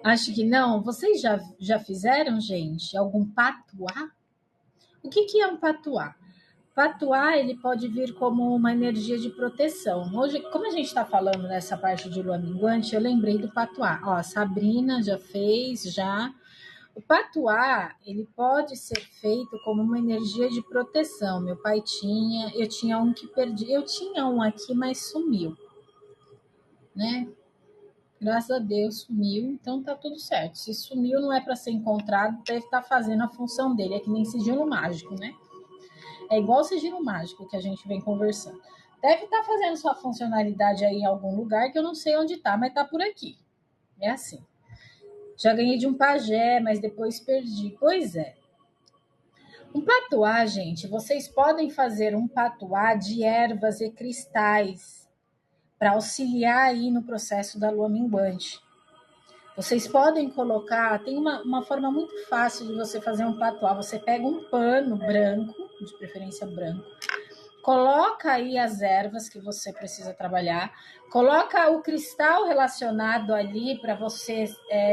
Acho que não. Vocês já fizeram, gente, algum patuá? O que é um patuá? Patuá, ele pode vir como uma energia de proteção. Hoje, como a gente está falando nessa parte de lua minguante, eu lembrei do patuá. Ó, a Sabrina já fez, já. O patuá, ele pode ser feito como uma energia de proteção. Meu pai tinha, eu tinha um que perdi, eu tinha um aqui, mas sumiu, né? Graças a Deus sumiu, então tá tudo certo. Se sumiu, não é para ser encontrado, deve estar fazendo a função dele, é que nem sigilo mágico, né? É igual o sigilo mágico que a gente vem conversando. Deve estar fazendo sua funcionalidade aí em algum lugar que eu não sei onde tá, mas tá por aqui. É assim. Já ganhei de um pajé, mas depois perdi. Pois é. Um patuá, gente, vocês podem fazer um patuá de ervas e cristais para auxiliar aí no processo da lua minguante. Vocês podem colocar, tem uma forma muito fácil de você fazer um patuá. Você pega um pano branco, de preferência branco, coloca aí as ervas que você precisa trabalhar, coloca o cristal relacionado ali para você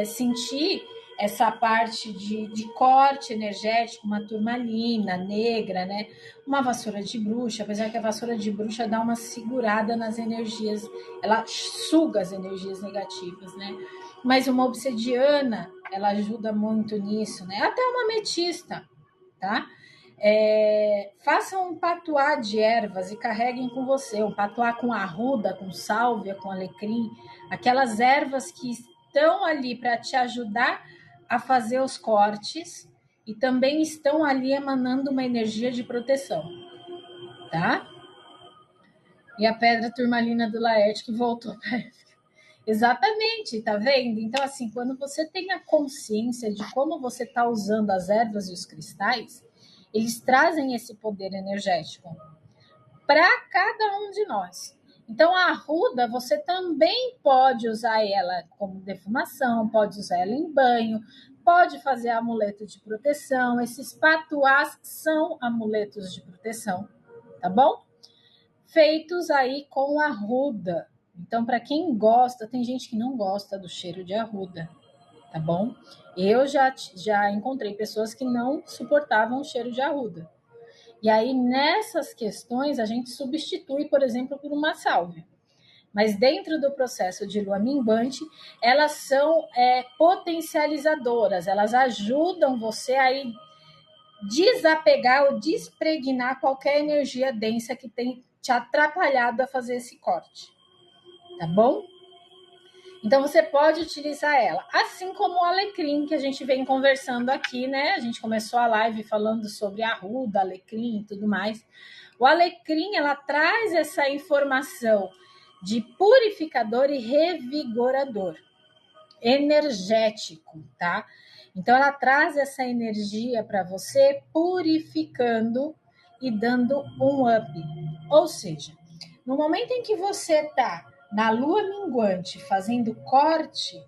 sentir essa parte de corte energético, uma turmalina negra, né? Uma vassoura de bruxa, apesar que a vassoura de bruxa dá uma segurada nas energias, ela suga as energias negativas, né? Mas uma obsidiana, ela ajuda muito nisso, né? Até uma ametista, tá? Façam um patuá de ervas e carreguem com você, um patuá com arruda, com sálvia, com alecrim, aquelas ervas que estão ali para te ajudar a fazer os cortes e também estão ali emanando uma energia de proteção, tá? E a pedra turmalina do Laerte que voltou para Exatamente, tá vendo? Então, assim, quando você tem a consciência de como você está usando as ervas e os cristais, eles trazem esse poder energético para cada um de nós. Então, a arruda, você também pode usar ela como defumação, pode usar ela em banho, pode fazer amuleto de proteção. Esses patuás são amuletos de proteção, tá bom? Feitos aí com arruda. Então, para quem gosta, tem gente que não gosta do cheiro de arruda, tá bom? Eu já encontrei pessoas que não suportavam o cheiro de arruda. E aí, nessas questões, a gente substitui, por exemplo, por uma sálvia. Mas dentro do processo de lua minguante, elas são potencializadoras, elas ajudam você a desapegar ou despregnar qualquer energia densa que tem te atrapalhado a fazer esse corte, tá bom? Então você pode utilizar ela, assim como o alecrim que a gente vem conversando aqui, né? A gente começou a live falando sobre arruda, alecrim e tudo mais. O alecrim, ela traz essa informação de purificador e revigorador, energético, tá? Então ela traz essa energia para você, purificando e dando um up. Ou seja, no momento em que você está na lua minguante fazendo corte,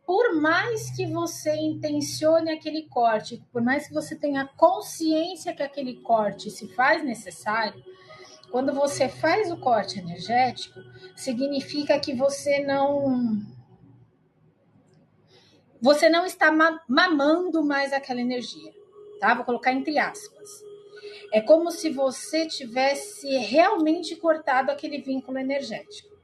por mais que você intencione aquele corte, por mais que você tenha consciência que aquele corte se faz necessário, quando você faz o corte energético, significa que você não está mamando mais aquela energia, tá? Vou colocar entre aspas. É como se você tivesse realmente cortado aquele vínculo energético,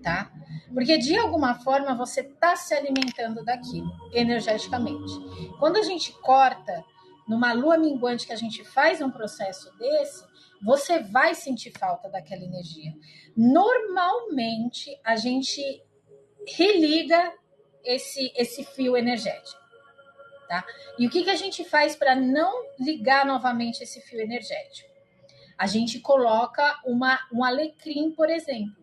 tá? Porque de alguma forma você está se alimentando daquilo energeticamente. Quando a gente corta numa lua minguante, que a gente faz um processo desse, você vai sentir falta daquela energia. Normalmente a gente religa esse fio energético, tá? E o que a gente faz para não ligar novamente esse fio energético? A gente coloca um alecrim, por exemplo.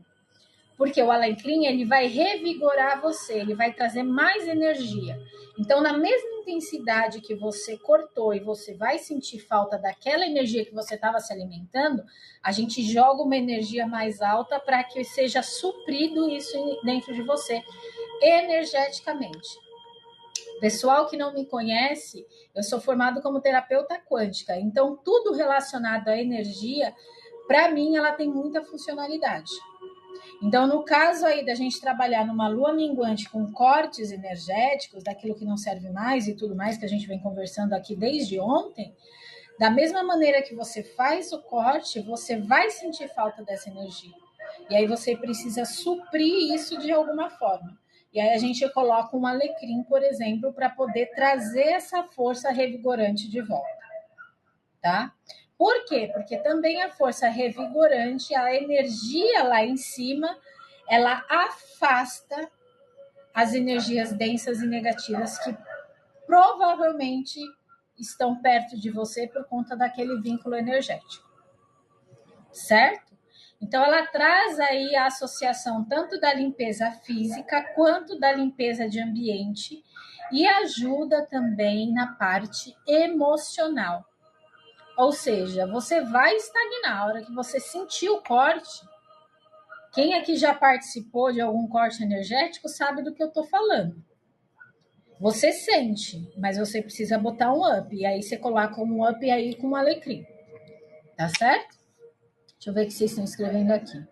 Porque o alecrim, ele vai revigorar você, ele vai trazer mais energia. Então, na mesma intensidade que você cortou e você vai sentir falta daquela energia que você estava se alimentando, a gente joga uma energia mais alta para que seja suprido isso dentro de você, energeticamente. Pessoal que não me conhece, eu sou formado como terapeuta quântica, então tudo relacionado à energia, para mim, ela tem muita funcionalidade. Então, no caso aí da gente trabalhar numa lua minguante com cortes energéticos, daquilo que não serve mais e tudo mais que a gente vem conversando aqui desde ontem, da mesma maneira que você faz o corte, você vai sentir falta dessa energia. E aí você precisa suprir isso de alguma forma. E aí a gente coloca um alecrim, por exemplo, para poder trazer essa força revigorante de volta, tá? Por quê? Porque também a força revigorante, a energia lá em cima, ela afasta as energias densas e negativas que provavelmente estão perto de você por conta daquele vínculo energético, certo? Então, ela traz aí a associação tanto da limpeza física quanto da limpeza de ambiente E ajuda também na parte emocional. Ou seja, você vai estagnar. A hora que você sentir o corte, quem aqui já participou de algum corte energético sabe do que eu estou falando. Você sente, mas você precisa botar um up. E aí você coloca um up aí com um alecrim. Tá certo? Deixa eu ver o que vocês estão escrevendo aqui.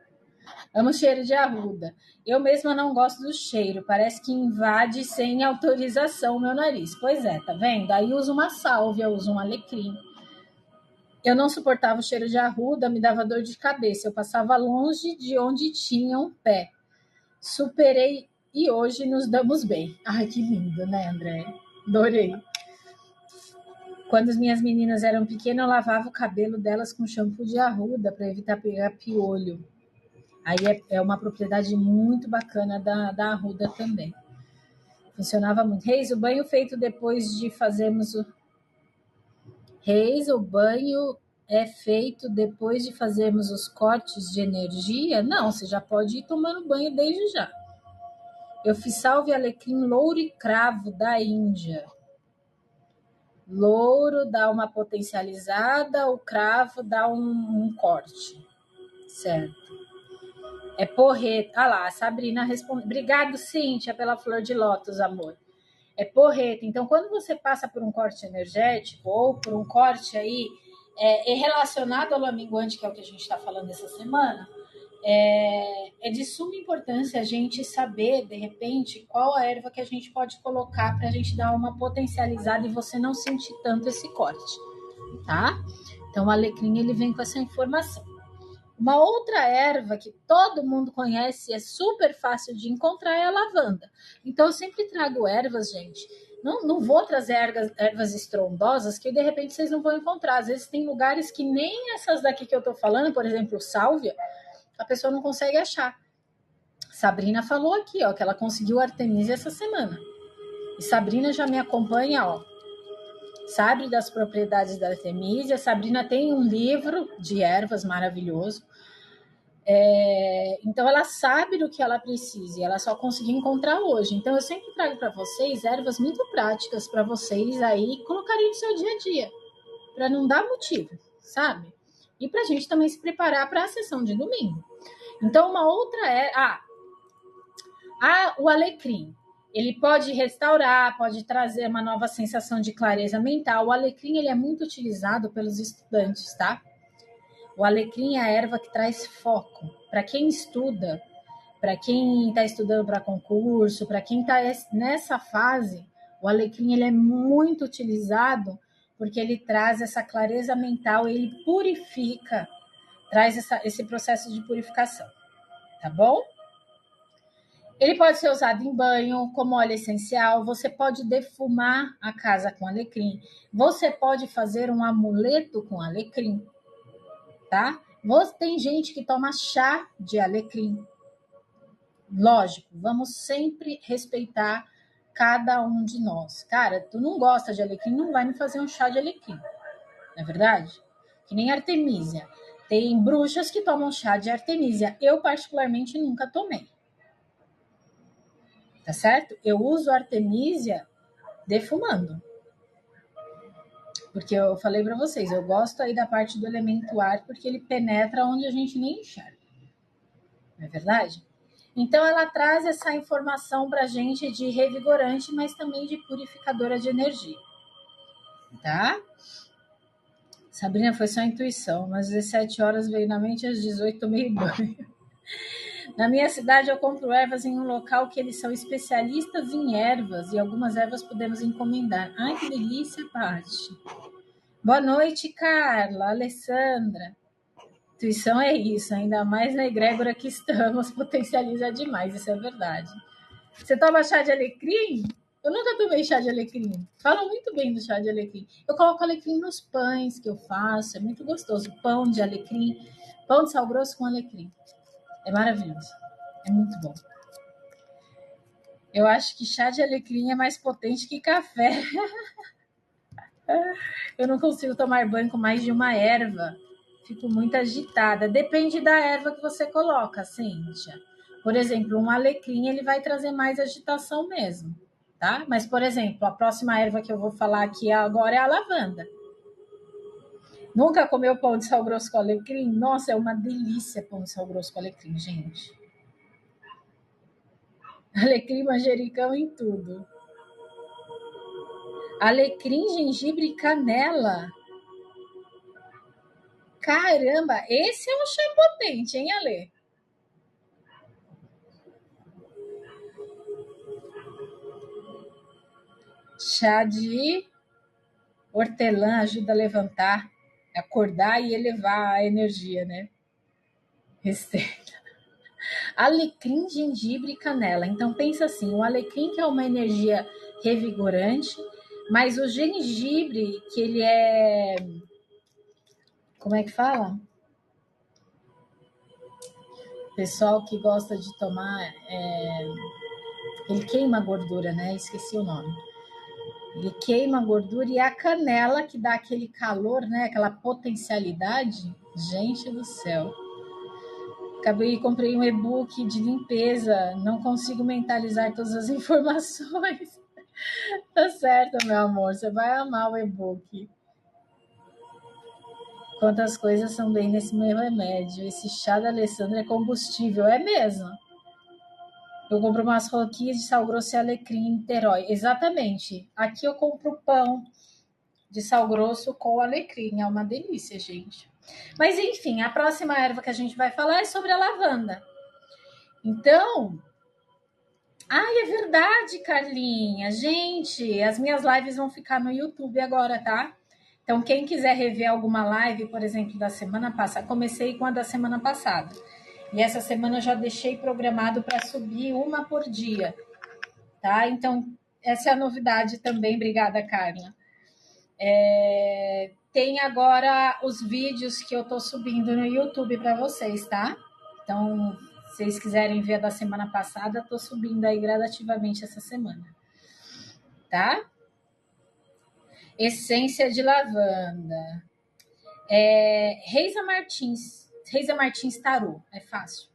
Amo cheiro de arruda. Eu mesma não gosto do cheiro. Parece que invade sem autorização o meu nariz. Pois é, tá vendo? Aí uso uma sálvia, uso um alecrim. Eu não suportava o cheiro de arruda, me dava dor de cabeça. Eu passava longe de onde tinha um pé. Superei e hoje nos damos bem. Ai, que lindo, né, André? Adorei. Quando as minhas meninas eram pequenas, eu lavava o cabelo delas com shampoo de arruda para evitar pegar piolho. Aí é uma propriedade muito bacana da arruda também. Funcionava muito. Reis, o banho feito depois de fazermos o... Reis, o banho é feito depois de fazermos os cortes de energia? Não, você já pode ir tomando banho desde já. Eu fiz salve alecrim louro e cravo da Índia. Louro dá uma potencializada, o cravo dá um corte. Certo. É porreta. Ah lá, a Sabrina responde. Obrigado, Cíntia, pela flor de lótus, amor. É porreta. Então, quando você passa por um corte energético ou por um corte aí relacionado ao laminguante, que é o que a gente está falando essa semana, é de suma importância a gente saber, de repente, qual a erva que a gente pode colocar para a gente dar uma potencializada e você não sentir tanto esse corte, tá? Então, o alecrim, ele vem com essa informação. Uma outra erva que todo mundo conhece e é super fácil de encontrar é a lavanda. Então, eu sempre trago ervas, gente. Não vou trazer ervas estrondosas que de repente vocês não vão encontrar. Às vezes tem lugares que nem essas daqui que eu tô falando, por exemplo, sálvia, a pessoa não consegue achar. Sabrina falou aqui, ó, que ela conseguiu artemisia essa semana. E Sabrina já me acompanha, ó. Sabe das propriedades da artemisia. Sabrina tem um livro de ervas maravilhoso. Então ela sabe do que ela precisa e ela só conseguiu encontrar hoje. Então eu sempre trago para vocês ervas muito práticas para vocês aí colocarem no seu dia a dia, para não dar motivo, sabe? E para a gente também se preparar para a sessão de domingo. Então uma outra o alecrim. Ele pode restaurar, pode trazer uma nova sensação de clareza mental. O alecrim ele é muito utilizado pelos estudantes, tá? O alecrim é a erva que traz foco. Para quem estuda, para quem está estudando para concurso, para quem está nessa fase, o alecrim ele é muito utilizado porque ele traz essa clareza mental, ele purifica, traz esse processo de purificação, tá bom? Ele pode ser usado em banho, como óleo essencial, você pode defumar a casa com alecrim, você pode fazer um amuleto com alecrim, tá? Tem gente que toma chá de alecrim. Lógico, vamos sempre respeitar cada um de nós. Cara, tu não gosta de alecrim, não vai me fazer um chá de alecrim, não é verdade? Que nem artemisia. Tem bruxas que tomam chá de artemisia. Eu, particularmente, nunca tomei. Tá certo? Eu uso artemisia defumando. Porque eu falei para vocês, eu gosto aí da parte do elemento ar, porque ele penetra onde a gente nem enxerga. Não é verdade? Então, ela traz essa informação para a gente de revigorante, mas também de purificadora de energia. Tá? Sabrina, foi só intuição, mas às 17 horas veio na mente, às 18 tomei banho. Na minha cidade, eu compro ervas em um local que eles são especialistas em ervas e algumas ervas podemos encomendar. Ai, que delícia, Paty. Boa noite, Carla, Alessandra. Intuição é isso, ainda mais na egrégora que estamos, potencializa demais, isso é verdade. Você toma chá de alecrim? Eu nunca tomei chá de alecrim. Falam muito bem do chá de alecrim. Eu coloco alecrim nos pães que eu faço, é muito gostoso. Pão de alecrim, pão de sal grosso com alecrim. É maravilhoso, é muito bom. Eu acho que chá de alecrim é mais potente que café. Eu não consigo tomar banho com mais de uma erva. Fico muito agitada. Depende da erva que você coloca, Cíntia. Por exemplo, um alecrim, ele vai trazer mais agitação mesmo, tá? Mas, por exemplo, a próxima erva que eu vou falar aqui agora é a lavanda. Nunca comeu pão de sal grosso com alecrim? Nossa, é uma delícia pão de sal grosso com alecrim, gente. Alecrim, manjericão em tudo. Alecrim, gengibre e canela. Caramba, esse é um chá potente, hein, Ale? Chá de hortelã ajuda a levantar, acordar e elevar a energia, né? Receita. Alecrim, gengibre e canela. Então pensa assim, o alecrim que é uma energia revigorante, mas o gengibre que ele é, como é que fala? Pessoal que gosta de tomar, ele queima a gordura, né? Esqueci o nome. Ele queima a gordura e a canela que dá aquele calor, né? Aquela potencialidade. Gente do céu. Comprei um e-book de limpeza, não consigo mentalizar todas as informações. Tá certo, meu amor, você vai amar o e-book. Quantas coisas são bem nesse meu remédio. Esse chá da Alessandra é combustível, é mesmo. Eu compro umas roquinhas de sal grosso e alecrim em Niterói. Exatamente. Aqui eu compro pão de sal grosso com alecrim. É uma delícia, gente. Mas, enfim, a próxima erva que a gente vai falar é sobre a lavanda. Então... Ai, é verdade, Carlinha. Gente, as minhas lives vão ficar no YouTube agora, tá? Então, quem quiser rever alguma live, por exemplo, da semana passada, comecei com a da semana passada. E essa semana eu já deixei programado para subir uma por dia, tá? Então, essa é a novidade também. Obrigada, Carla. Tem agora os vídeos que eu tô subindo no YouTube para vocês, tá? Então, se vocês quiserem ver a da semana passada, tô subindo aí gradativamente essa semana, tá? Essência de lavanda. Reisa Martins Tarô, é fácil.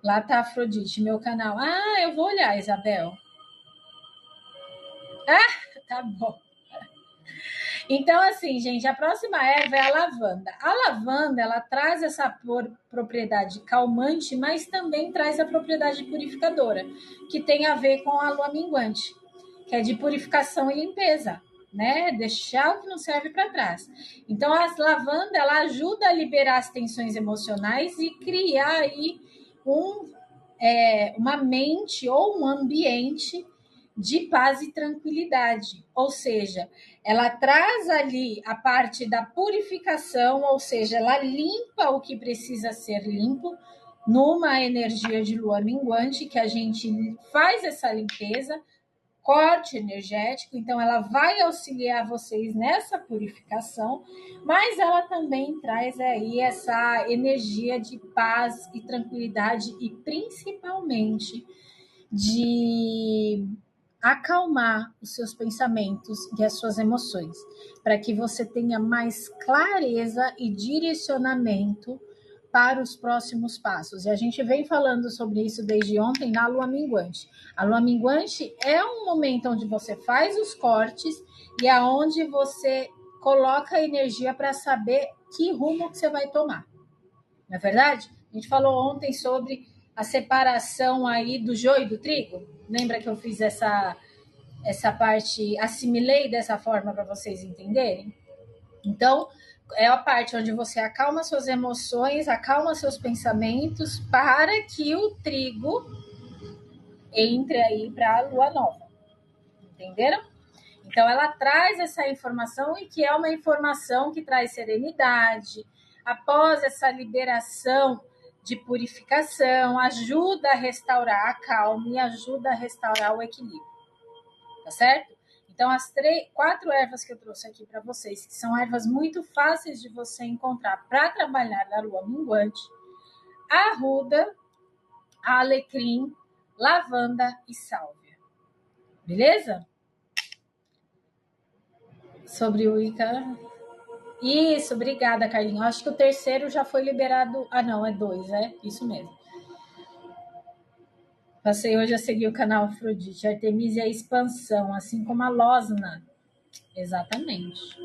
Lá tá Afrodite, meu canal. Ah, eu vou olhar, Isabel. Ah, tá bom. Então, assim, gente, a próxima erva é a lavanda. A lavanda, ela traz essa propriedade calmante, mas também traz a propriedade purificadora, que tem a ver com a lua minguante, que é de purificação e limpeza, né? Deixar o que não serve para trás. Então, a lavanda, ela ajuda a liberar as tensões emocionais e criar aí uma mente ou um ambiente de paz e tranquilidade. Ou seja, ela traz ali a parte da purificação, ou seja, ela limpa o que precisa ser limpo numa energia de lua minguante, que a gente faz essa limpeza, corte energético, então ela vai auxiliar vocês nessa purificação, mas ela também traz aí essa energia de paz e tranquilidade e principalmente de acalmar os seus pensamentos e as suas emoções, para que você tenha mais clareza e direcionamento para os próximos passos. E a gente vem falando sobre isso desde ontem na lua minguante. A lua minguante é um momento onde você faz os cortes e aonde você coloca a energia para saber que rumo que você vai tomar. Não é verdade? A gente falou ontem sobre a separação aí do joio e do trigo. Lembra que eu fiz essa parte, assimilei dessa forma para vocês entenderem? Então, é a parte onde você acalma suas emoções, acalma seus pensamentos para que o trigo entre aí para a lua nova. Entenderam? Então, ela traz essa informação e que é uma informação que traz serenidade. Após essa liberação de purificação, ajuda a restaurar a calma e ajuda a restaurar o equilíbrio. Tá certo? Então, as 4 ervas que eu trouxe aqui para vocês, que são ervas muito fáceis de você encontrar para trabalhar na lua minguante: a arruda, a alecrim, lavanda e sálvia. Beleza? Sobre o Ica. Isso, obrigada, Carlinhos. Acho que o terceiro já foi liberado. Ah, não, é 2, é? Isso mesmo. Passei hoje a seguir o canal Afrodite. Artemisia é expansão, assim como a Losna. Exatamente.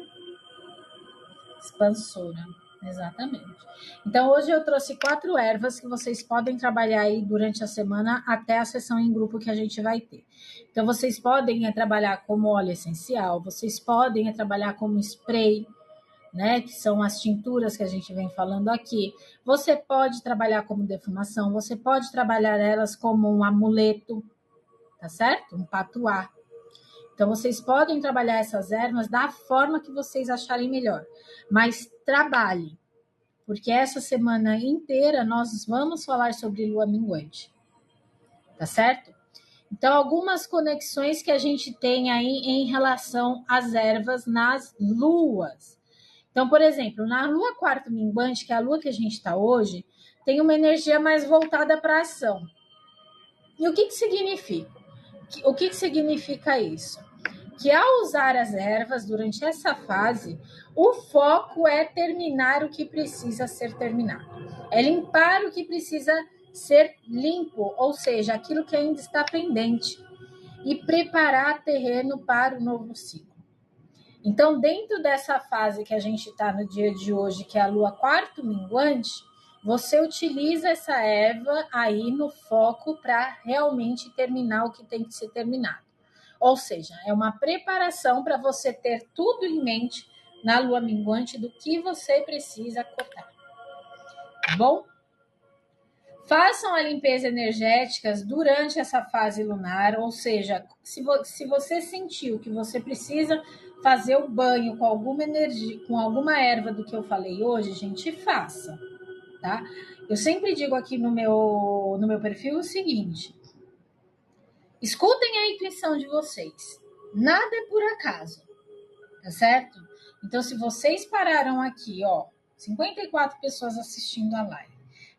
Expansora. Exatamente. Então, hoje eu trouxe 4 ervas que vocês podem trabalhar aí durante a semana até a sessão em grupo que a gente vai ter. Então, vocês podem trabalhar como óleo essencial, vocês podem trabalhar como spray, né? Que são as tinturas que a gente vem falando aqui. Você pode trabalhar como defumação, você pode trabalhar elas como um amuleto, tá certo? Um patuá. Então, vocês podem trabalhar essas ervas da forma que vocês acharem melhor, mas trabalhe, porque essa semana inteira nós vamos falar sobre lua minguante, tá certo? Então, algumas conexões que a gente tem aí em relação às ervas nas luas. Então, por exemplo, na lua quarto minguante, que é a lua que a gente está hoje, tem uma energia mais voltada para a ação. E o que significa? O que significa isso? Que ao usar as ervas durante essa fase, o foco é terminar o que precisa ser terminado. É limpar o que precisa ser limpo, ou seja, aquilo que ainda está pendente, e preparar terreno para o novo ciclo. Então, dentro dessa fase que a gente está no dia de hoje, que é a lua quarto minguante, você utiliza essa erva aí no foco para realmente terminar o que tem que ser terminado. Ou seja, é uma preparação para você ter tudo em mente na lua minguante do que você precisa cortar. Tá bom? Façam a limpeza energética durante essa fase lunar, ou seja, se você sentiu que você precisa fazer o banho com alguma energia, com alguma erva do que eu falei hoje, gente, faça, tá? Eu sempre digo aqui no meu perfil o seguinte: escutem a intuição de vocês. Nada é por acaso, tá certo? Então, se vocês pararam aqui, 54 pessoas assistindo a live,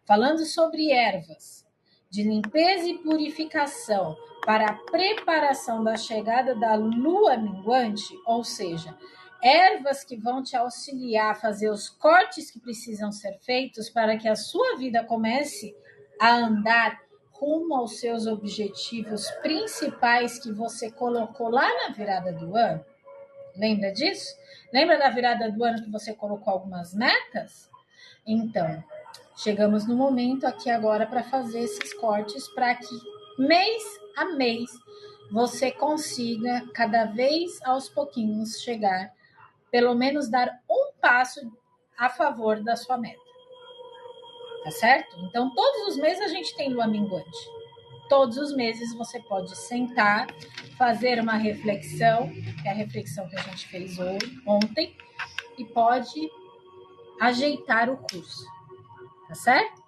falando sobre ervas de limpeza e purificação para a preparação da chegada da lua minguante, ou seja, ervas que vão te auxiliar a fazer os cortes que precisam ser feitos para que a sua vida comece a andar rumo aos seus objetivos principais que você colocou lá na virada do ano. Lembra disso? Lembra da virada do ano que você colocou algumas metas? Então, chegamos no momento aqui agora para fazer esses cortes para que mês a mês você consiga cada vez aos pouquinhos chegar, pelo menos dar um passo a favor da sua meta. Tá certo? Então, todos os meses a gente tem lua minguante. Todos os meses você pode sentar, fazer uma reflexão, que é a reflexão que a gente fez ontem, e pode ajeitar o curso, tá certo?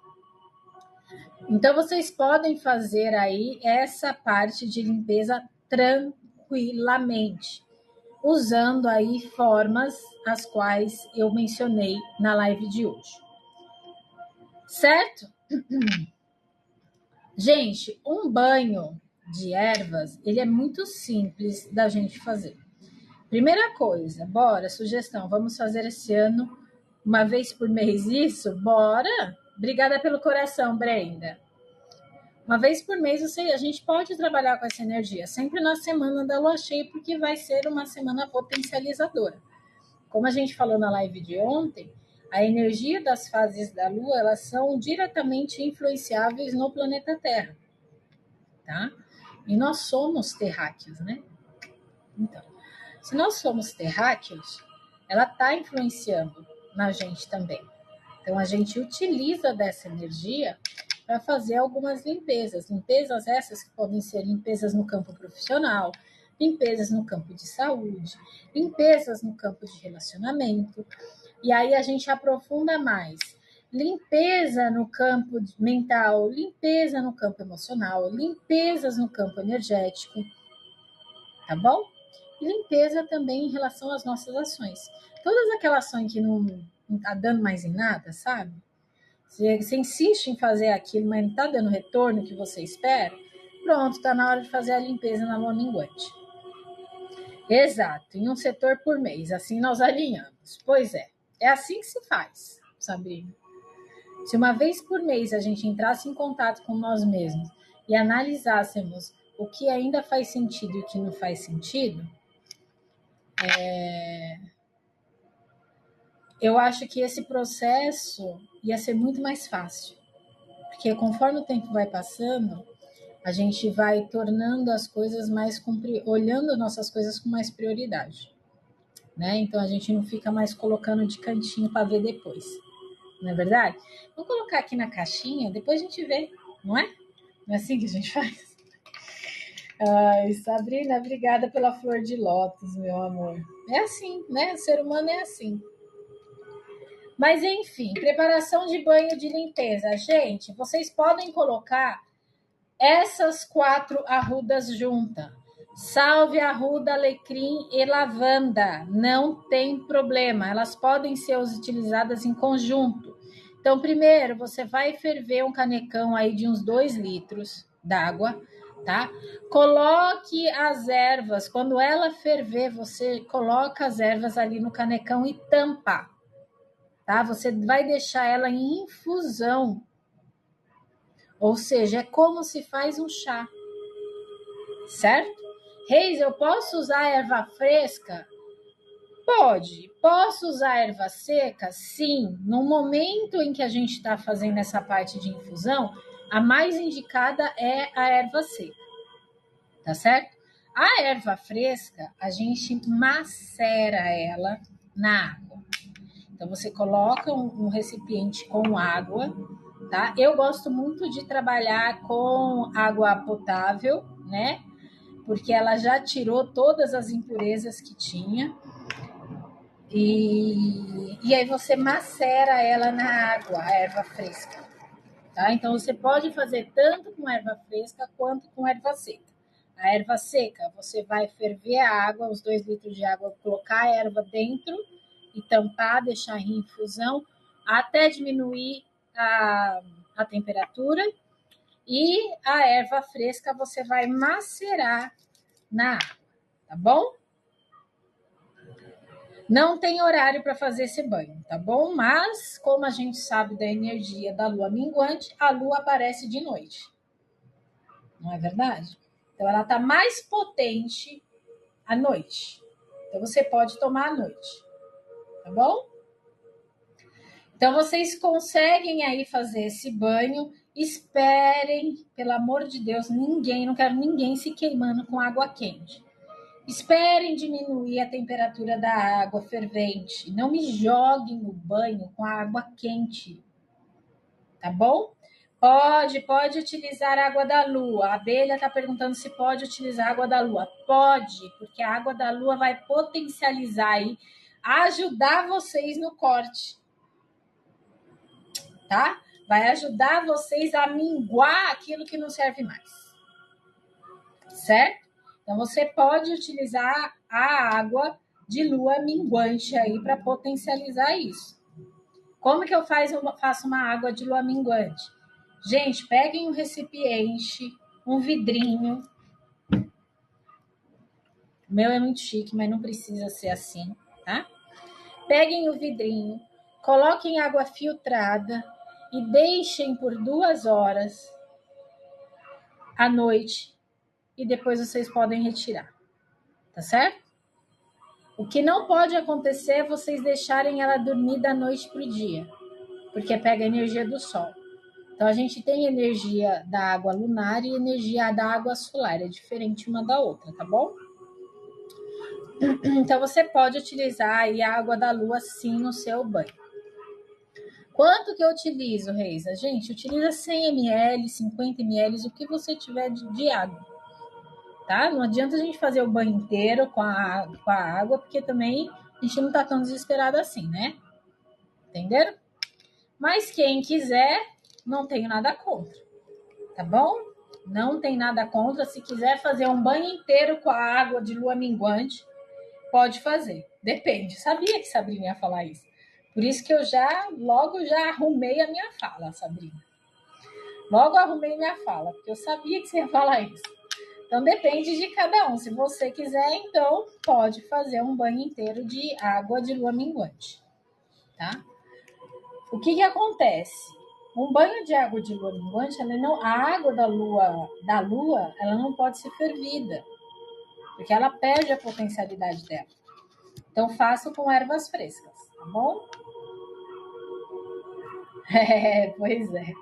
Então, vocês podem fazer aí essa parte de limpeza tranquilamente, usando aí formas as quais eu mencionei na live de hoje. Certo? Gente, um banho de ervas, ele é muito simples da gente fazer. Primeira coisa, bora, sugestão, vamos fazer esse ano uma vez por mês isso? Bora! Obrigada pelo coração, Brenda. Uma vez por mês a gente pode trabalhar com essa energia, sempre na semana da lua cheia, porque vai ser uma semana potencializadora. Como a gente falou na live de ontem, a energia das fases da lua, elas são diretamente influenciáveis no planeta Terra, tá? E nós somos terráqueos, né? Então, se nós somos terráqueos, ela está influenciando na gente também. Então, a gente utiliza dessa energia para fazer algumas limpezas. Limpezas essas que podem ser limpezas no campo profissional, limpezas no campo de saúde, limpezas no campo de relacionamento. E aí a gente aprofunda mais. Limpeza no campo mental, limpeza no campo emocional, limpezas no campo energético, tá bom? E limpeza também em relação às nossas ações. Todas aquelas ações que não tá dando mais em nada, sabe? Você insiste em fazer aquilo, mas não tá dando o retorno que você espera, pronto, tá na hora de fazer a limpeza na lua minguante. Exato, em um setor por mês, assim nós alinhamos. Pois é assim que se faz, Sabrina. Se uma vez por mês a gente entrasse em contato com nós mesmos e analisássemos o que ainda faz sentido e o que não faz sentido, eu acho que esse processo ia ser muito mais fácil. Porque conforme o tempo vai passando, a gente vai tornando as coisas mais... olhando nossas coisas com mais prioridade. Né? Então, a gente não fica mais colocando de cantinho para ver depois. Não é verdade? Vou colocar aqui na caixinha, depois a gente vê, não é? Não é assim que a gente faz? Ai, Sabrina, obrigada pela flor de lótus, meu amor. É assim, né? O ser humano é assim. Mas, enfim, preparação de banho de limpeza. Gente, vocês podem colocar essas 4 arrudas juntas. Salve, arruda, alecrim e lavanda. Não tem problema, elas podem ser utilizadas em conjunto. Então, primeiro, você vai ferver um canecão aí de uns 2 litros d'água, tá? Coloque as ervas. Quando ela ferver, você coloca as ervas ali no canecão e tampa, tá? Você vai deixar ela em infusão. Ou seja, é como se faz um chá, certo? Reis, eu posso usar erva fresca? Pode. Posso usar erva seca? Sim. No momento em que a gente está fazendo essa parte de infusão, a mais indicada é a erva seca, tá certo? A erva fresca, a gente macera ela na água. Então, você coloca um recipiente com água, tá? Eu gosto muito de trabalhar com água potável, né? Porque ela já tirou todas as impurezas que tinha. E aí você macera ela na água, a erva fresca. Tá? Então, você pode fazer tanto com erva fresca quanto com erva seca. A erva seca, você vai ferver a água, os 2 litros de água, colocar a erva dentro e tampar, deixar em infusão até diminuir a temperatura. E a erva fresca você vai macerar na água, tá bom? Não tem horário para fazer esse banho, tá bom? Mas, como a gente sabe da energia da lua minguante, a lua aparece de noite. Não é verdade? Então, ela está mais potente à noite. Então, você pode tomar à noite, tá bom? Então, vocês conseguem aí fazer esse banho. Esperem, pelo amor de Deus, não quero ninguém se queimando com água quente. Esperem diminuir a temperatura da água fervente. Não me joguem no banho com a água quente, tá bom? Pode utilizar água da lua. A abelha está perguntando se pode utilizar água da lua. Pode, porque a água da lua vai potencializar aí, ajudar vocês no corte, tá? Vai ajudar vocês a minguar aquilo que não serve mais, certo? Então, você pode utilizar a água de lua minguante aí para potencializar isso. Como que eu faço uma água de lua minguante? Gente, peguem um recipiente, um vidrinho. O meu é muito chique, mas não precisa ser assim, tá? Peguem o vidrinho, coloquem água filtrada e deixem por 2 horas à noite e depois vocês podem retirar, tá certo? O que não pode acontecer é vocês deixarem ela dormir da noite para o dia, porque pega a energia do sol. Então, a gente tem energia da água lunar e energia da água solar, é diferente uma da outra, tá bom? Então, você pode utilizar aí a água da lua sim no seu banho. Quanto que eu utilizo, Reisa? Gente, utiliza 100 ml, 50 ml, o que você tiver de água, tá? Não adianta a gente fazer o banho inteiro com a água, porque também a gente não tá tão desesperado assim, né? Entenderam? Mas quem quiser, não tenho nada contra, tá bom? Não tem nada contra. Se quiser fazer um banho inteiro com a água de lua minguante, pode fazer. Depende. Sabia que Sabrina ia falar isso. Por isso que eu logo já arrumei a minha fala, Sabrina. Logo arrumei minha fala, porque eu sabia que você ia falar isso. Então, depende de cada um. Se você quiser, então, pode fazer um banho inteiro de água de lua minguante, tá? O que acontece? Um banho de água de lua minguante, a água da lua, ela não pode ser fervida, porque ela perde a potencialidade dela. Então, faço com ervas frescas, tá bom? Pois é.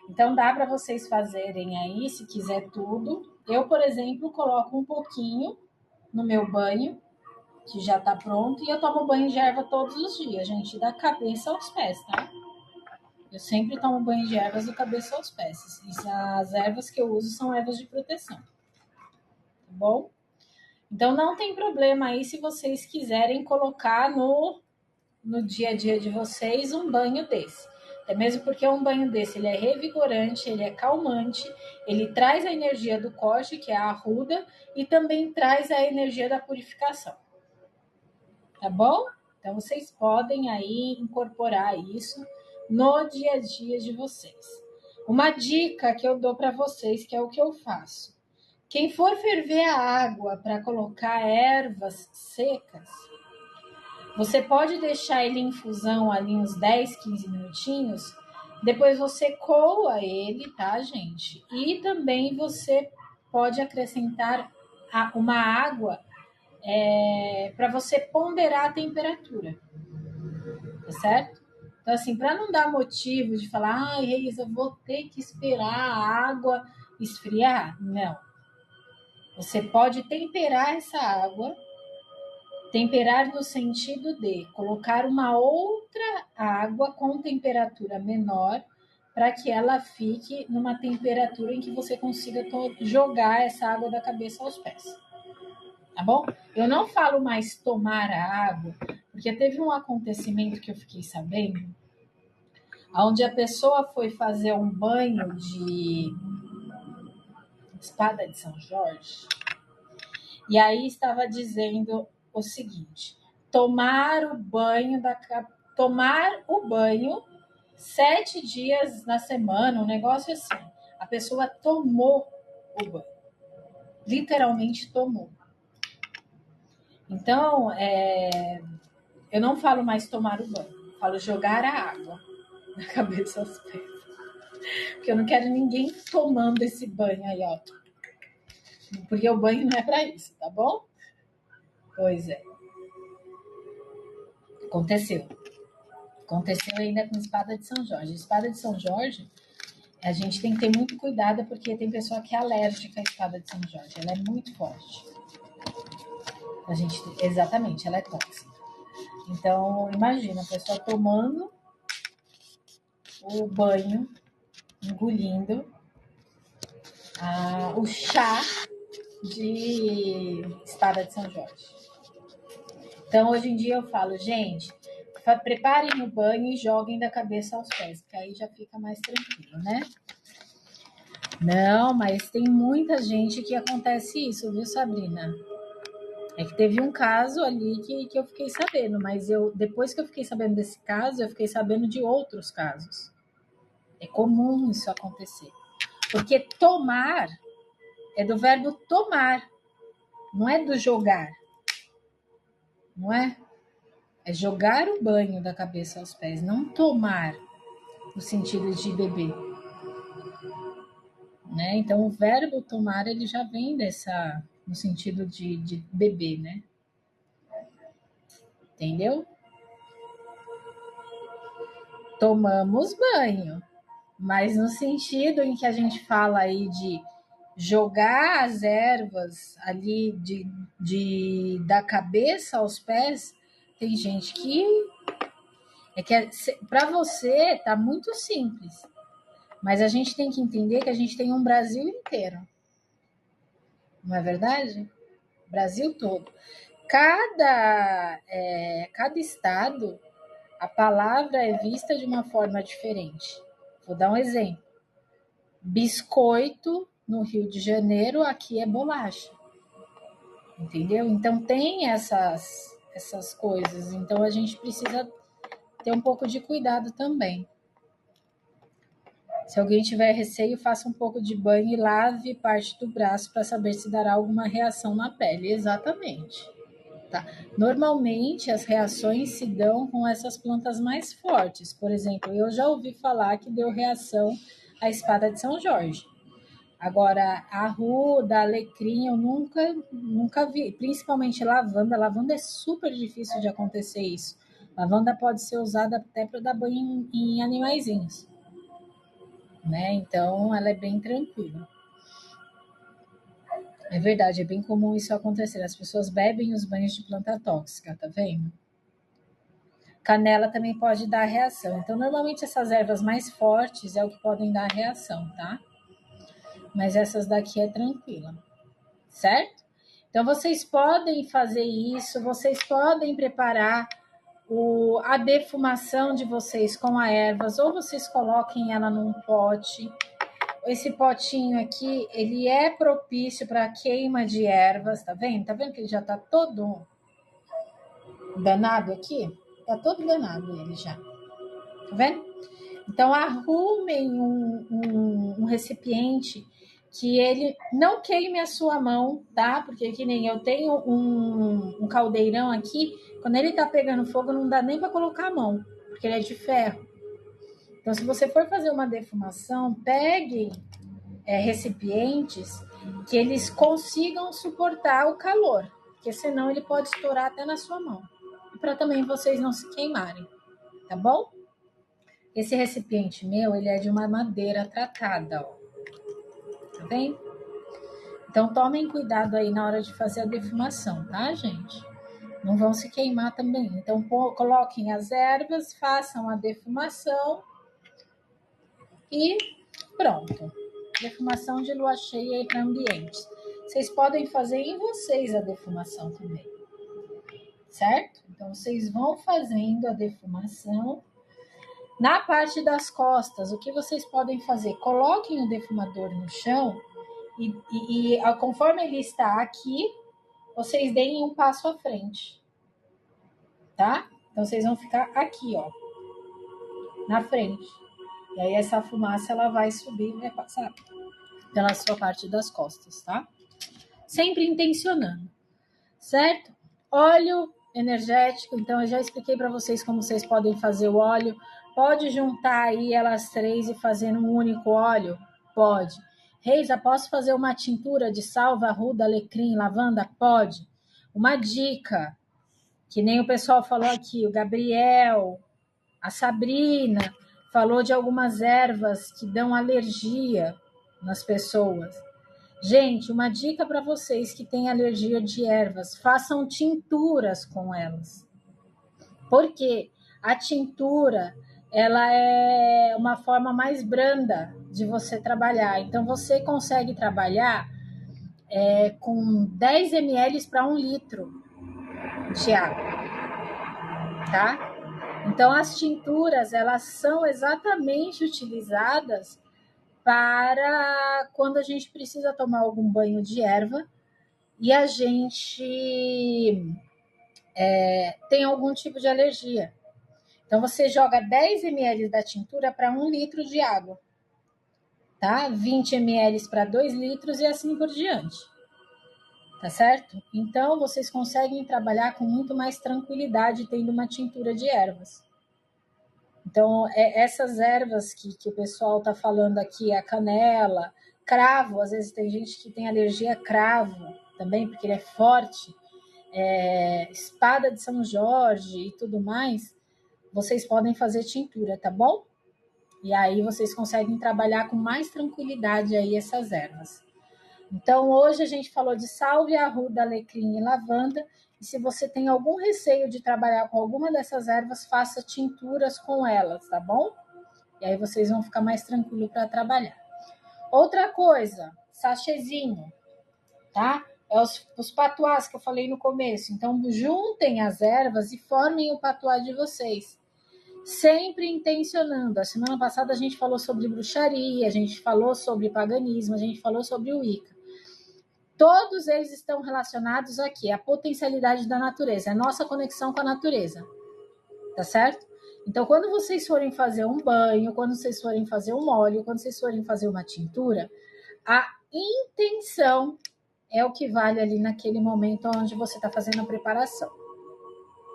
Então, dá para vocês fazerem aí, se quiser tudo. Eu, por exemplo, coloco um pouquinho no meu banho, que já tá pronto, e eu tomo banho de erva todos os dias, gente, da cabeça aos pés, tá? Eu sempre tomo banho de ervas da cabeça aos pés. E as ervas que eu uso são ervas de proteção, tá bom? Então, não tem problema aí se vocês quiserem colocar no dia a dia de vocês um banho desse. Até mesmo porque um banho desse ele é revigorante, ele é calmante, ele traz a energia do Koshi, que é a arruda, e também traz a energia da purificação. Tá bom? Então vocês podem aí incorporar isso no dia a dia de vocês. Uma dica que eu dou para vocês, que é o que eu faço. Quem for ferver a água para colocar ervas secas, você pode deixar ele em infusão ali uns 10, 15 minutinhos. Depois você coa ele, tá, gente? E também você pode acrescentar uma água para você ponderar a temperatura, tá certo? Então, assim, para não dar motivo de falar, ai, Reis, eu vou ter que esperar a água esfriar. Não. Você pode temperar essa água. Temperar no sentido de colocar uma outra água com temperatura menor para que ela fique numa temperatura em que você consiga jogar essa água da cabeça aos pés. Tá bom? Eu não falo mais tomar a água, porque teve um acontecimento que eu fiquei sabendo, onde a pessoa foi fazer um banho de espada de São Jorge, e aí estava dizendo o seguinte: tomar o banho 7 dias na semana, um negócio assim. A pessoa tomou o banho, literalmente tomou. Então, eu não falo mais tomar o banho, falo jogar a água na cabeça aos pés, porque eu não quero ninguém tomando esse banho aí, ó. Porque o banho não é para isso, tá bom? Pois é. Aconteceu ainda com espada de São Jorge. Espada de São Jorge, a gente tem que ter muito cuidado, porque tem pessoa que é alérgica à espada de São Jorge. Ela é muito forte. Exatamente, ela é tóxica. Então, imagina a pessoa tomando o banho, engolindo o chá de espada de São Jorge. Então, hoje em dia eu falo, gente, preparem o banho e joguem da cabeça aos pés, porque aí já fica mais tranquilo, né? Não, mas tem muita gente que acontece isso, viu, Sabrina? É que teve um caso ali que eu fiquei sabendo, mas depois que eu fiquei sabendo desse caso, eu fiquei sabendo de outros casos. É comum isso acontecer. Porque tomar é do verbo tomar, não é do jogar. Não é? É jogar o banho da cabeça aos pés, não tomar no sentido de beber. Né? Então, o verbo tomar, ele já vem no sentido de beber, né? Entendeu? Tomamos banho, mas no sentido em que a gente fala aí de jogar as ervas ali da cabeça aos pés, tem gente que para você tá muito simples, mas a gente tem que entender que a gente tem um Brasil inteiro, não é verdade? Brasil todo. Cada estado, a palavra é vista de uma forma diferente. Vou dar um exemplo. Biscoito no Rio de Janeiro, aqui é bolacha. Entendeu? Então tem essas coisas. Então a gente precisa ter um pouco de cuidado também. Se alguém tiver receio, faça um pouco de banho e lave parte do braço para saber se dará alguma reação na pele. Exatamente. tá? Normalmente, as reações se dão com essas plantas mais fortes. Por exemplo, eu já ouvi falar que deu reação à espada de São Jorge. Agora, a arruda, alecrim, eu nunca vi. Principalmente lavanda. Lavanda é super difícil de acontecer isso. Lavanda pode ser usada até para dar banho em animaizinhos, né? Então, ela é bem tranquila. É verdade, é bem comum isso acontecer. As pessoas bebem os banhos de planta tóxica, tá vendo? Canela também pode dar reação. Então, normalmente essas ervas mais fortes é o que podem dar reação, tá? Mas essas daqui é tranquila, certo? Então, vocês podem fazer isso, vocês podem preparar a defumação de vocês com a ervas, ou vocês coloquem ela num pote. Esse potinho aqui, ele é propício para queima de ervas, tá vendo? Tá vendo que ele já tá todo danado aqui? Tá todo danado ele já, tá vendo? Então, arrumem um recipiente que ele não queime a sua mão, tá? Porque que nem eu tenho um caldeirão aqui, quando ele tá pegando fogo, não dá nem para colocar a mão, porque ele é de ferro. Então, se você for fazer uma defumação, peguem recipientes que eles consigam suportar o calor, porque senão ele pode estourar até na sua mão. E para também vocês não se queimarem, tá bom? Esse recipiente meu, ele é de uma madeira tratada, ó. Tá vendo? Então, tomem cuidado aí na hora de fazer a defumação, tá, gente? Não vão se queimar também. Então, coloquem as ervas, façam a defumação e pronto. Defumação de lua cheia aí para ambientes. Vocês podem fazer em vocês a defumação também, certo? Então, vocês vão fazendo a defumação. Na parte das costas, o que vocês podem fazer? Coloquem o defumador no chão e conforme ele está aqui, vocês deem um passo à frente, tá? Então, vocês vão ficar aqui, ó, na frente. E aí, essa fumaça, ela vai subir e vai passar pela sua parte das costas, tá? Sempre intencionando, certo? Óleo energético, então eu já expliquei para vocês como vocês podem fazer o óleo. Pode juntar aí elas três e fazer num único óleo? Pode. Reisa, posso fazer uma tintura de salva, arruda, alecrim, lavanda? Pode. Uma dica, que nem o pessoal falou aqui, o Gabriel, a Sabrina, falou de algumas ervas que dão alergia nas pessoas. Gente, uma dica para vocês que têm alergia de ervas, façam tinturas com elas. Porque a tintura, ela é uma forma mais branda de você trabalhar. Então, você consegue trabalhar com 10 ml para 1 litro de água, tá? Então, as tinturas, elas são exatamente utilizadas para quando a gente precisa tomar algum banho de erva e a gente tem algum tipo de alergia. Então, você joga 10 ml da tintura para 1 litro de água, tá? 20 ml para 2 litros e assim por diante, tá certo? Então, vocês conseguem trabalhar com muito mais tranquilidade tendo uma tintura de ervas. Então, essas ervas que o pessoal tá falando aqui, a canela, cravo, às vezes tem gente que tem alergia a cravo também, porque ele é forte, espada de São Jorge e tudo mais, vocês podem fazer tintura, tá bom? E aí vocês conseguem trabalhar com mais tranquilidade aí essas ervas. Então, hoje a gente falou de sálvia, arruda, alecrim e lavanda. E se você tem algum receio de trabalhar com alguma dessas ervas, faça tinturas com elas, tá bom? E aí vocês vão ficar mais tranquilos para trabalhar. Outra coisa, sachêzinho, tá? É os patuás que eu falei no começo. Então, juntem as ervas e formem o patuá de vocês. Sempre intencionando. A semana passada a gente falou sobre bruxaria, a gente falou sobre paganismo, a gente falou sobre o Wicca. Todos eles estão relacionados aqui, à potencialidade da natureza, a nossa conexão com a natureza, tá certo? Então, quando vocês forem fazer um banho, quando vocês forem fazer um óleo, quando vocês forem fazer uma tintura, a intenção é o que vale ali naquele momento onde você está fazendo a preparação,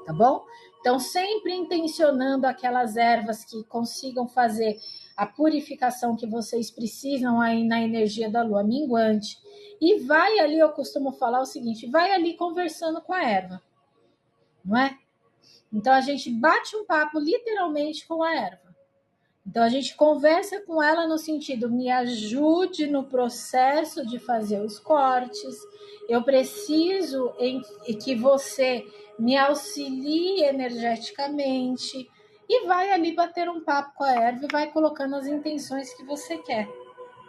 tá bom? Então, sempre intencionando aquelas ervas que consigam fazer a purificação que vocês precisam aí na energia da lua minguante. E vai ali, eu costumo falar o seguinte, vai ali conversando com a erva, não é? Então, a gente bate um papo literalmente com a erva. Então, a gente conversa com ela no sentido, me ajude no processo de fazer os cortes, eu preciso que você me auxilie energeticamente, e vai ali bater um papo com a erva e vai colocando as intenções que você quer,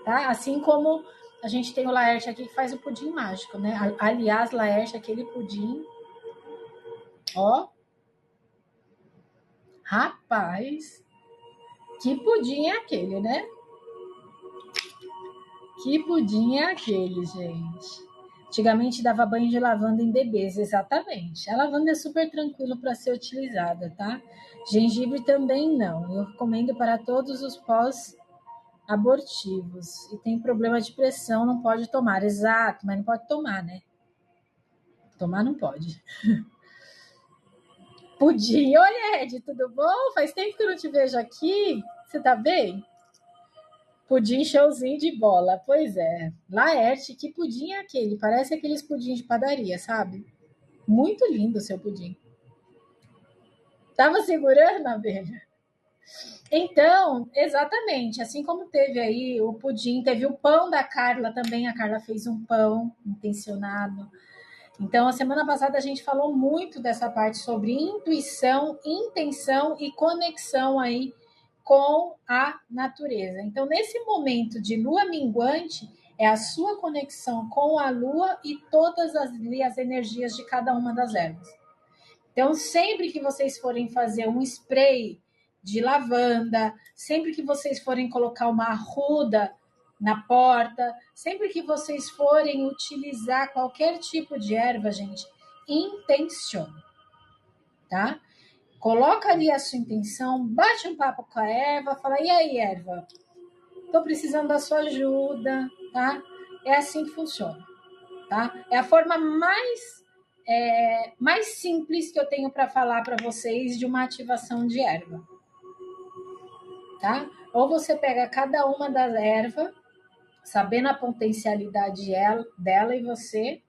tá? Assim como a gente tem o Laerte aqui que faz o pudim mágico, né? Aliás, Laerte, aquele pudim, ó, rapaz, que pudim é aquele, né? Que pudim é aquele, gente? Antigamente dava banho de lavanda em bebês, exatamente. A lavanda é super tranquilo para ser utilizada, tá? Gengibre também não. Eu recomendo para todos os pós-abortivos. E tem problema de pressão, não pode tomar. Exato, mas não pode tomar, né? Tomar não pode. Pudim. Oi, Ed, tudo bom? Faz tempo que eu não te vejo aqui. Você tá bem? Pudim showzinho de bola, pois é. Laerte, que pudim é aquele? Parece aqueles pudim de padaria, sabe? Muito lindo o seu pudim. Tava segurando, abelha? Então, exatamente, assim como teve aí o pudim, teve o pão da Carla também, a Carla fez um pão intencionado. Então, a semana passada a gente falou muito dessa parte sobre intuição, intenção e conexão aí com a natureza. Então, nesse momento de lua minguante, é a sua conexão com a lua e todas as energias de cada uma das ervas. Então, sempre que vocês forem fazer um spray de lavanda, sempre que vocês forem colocar uma arruda na porta, sempre que vocês forem utilizar qualquer tipo de erva, gente, intencione, tá? Coloca ali a sua intenção, bate um papo com a erva, fala, e aí, erva? Tô precisando da sua ajuda, tá? É assim que funciona, tá? É a forma mais simples que eu tenho para falar para vocês de uma ativação de erva, tá? Ou você pega cada uma das ervas, sabendo a potencialidade dela e você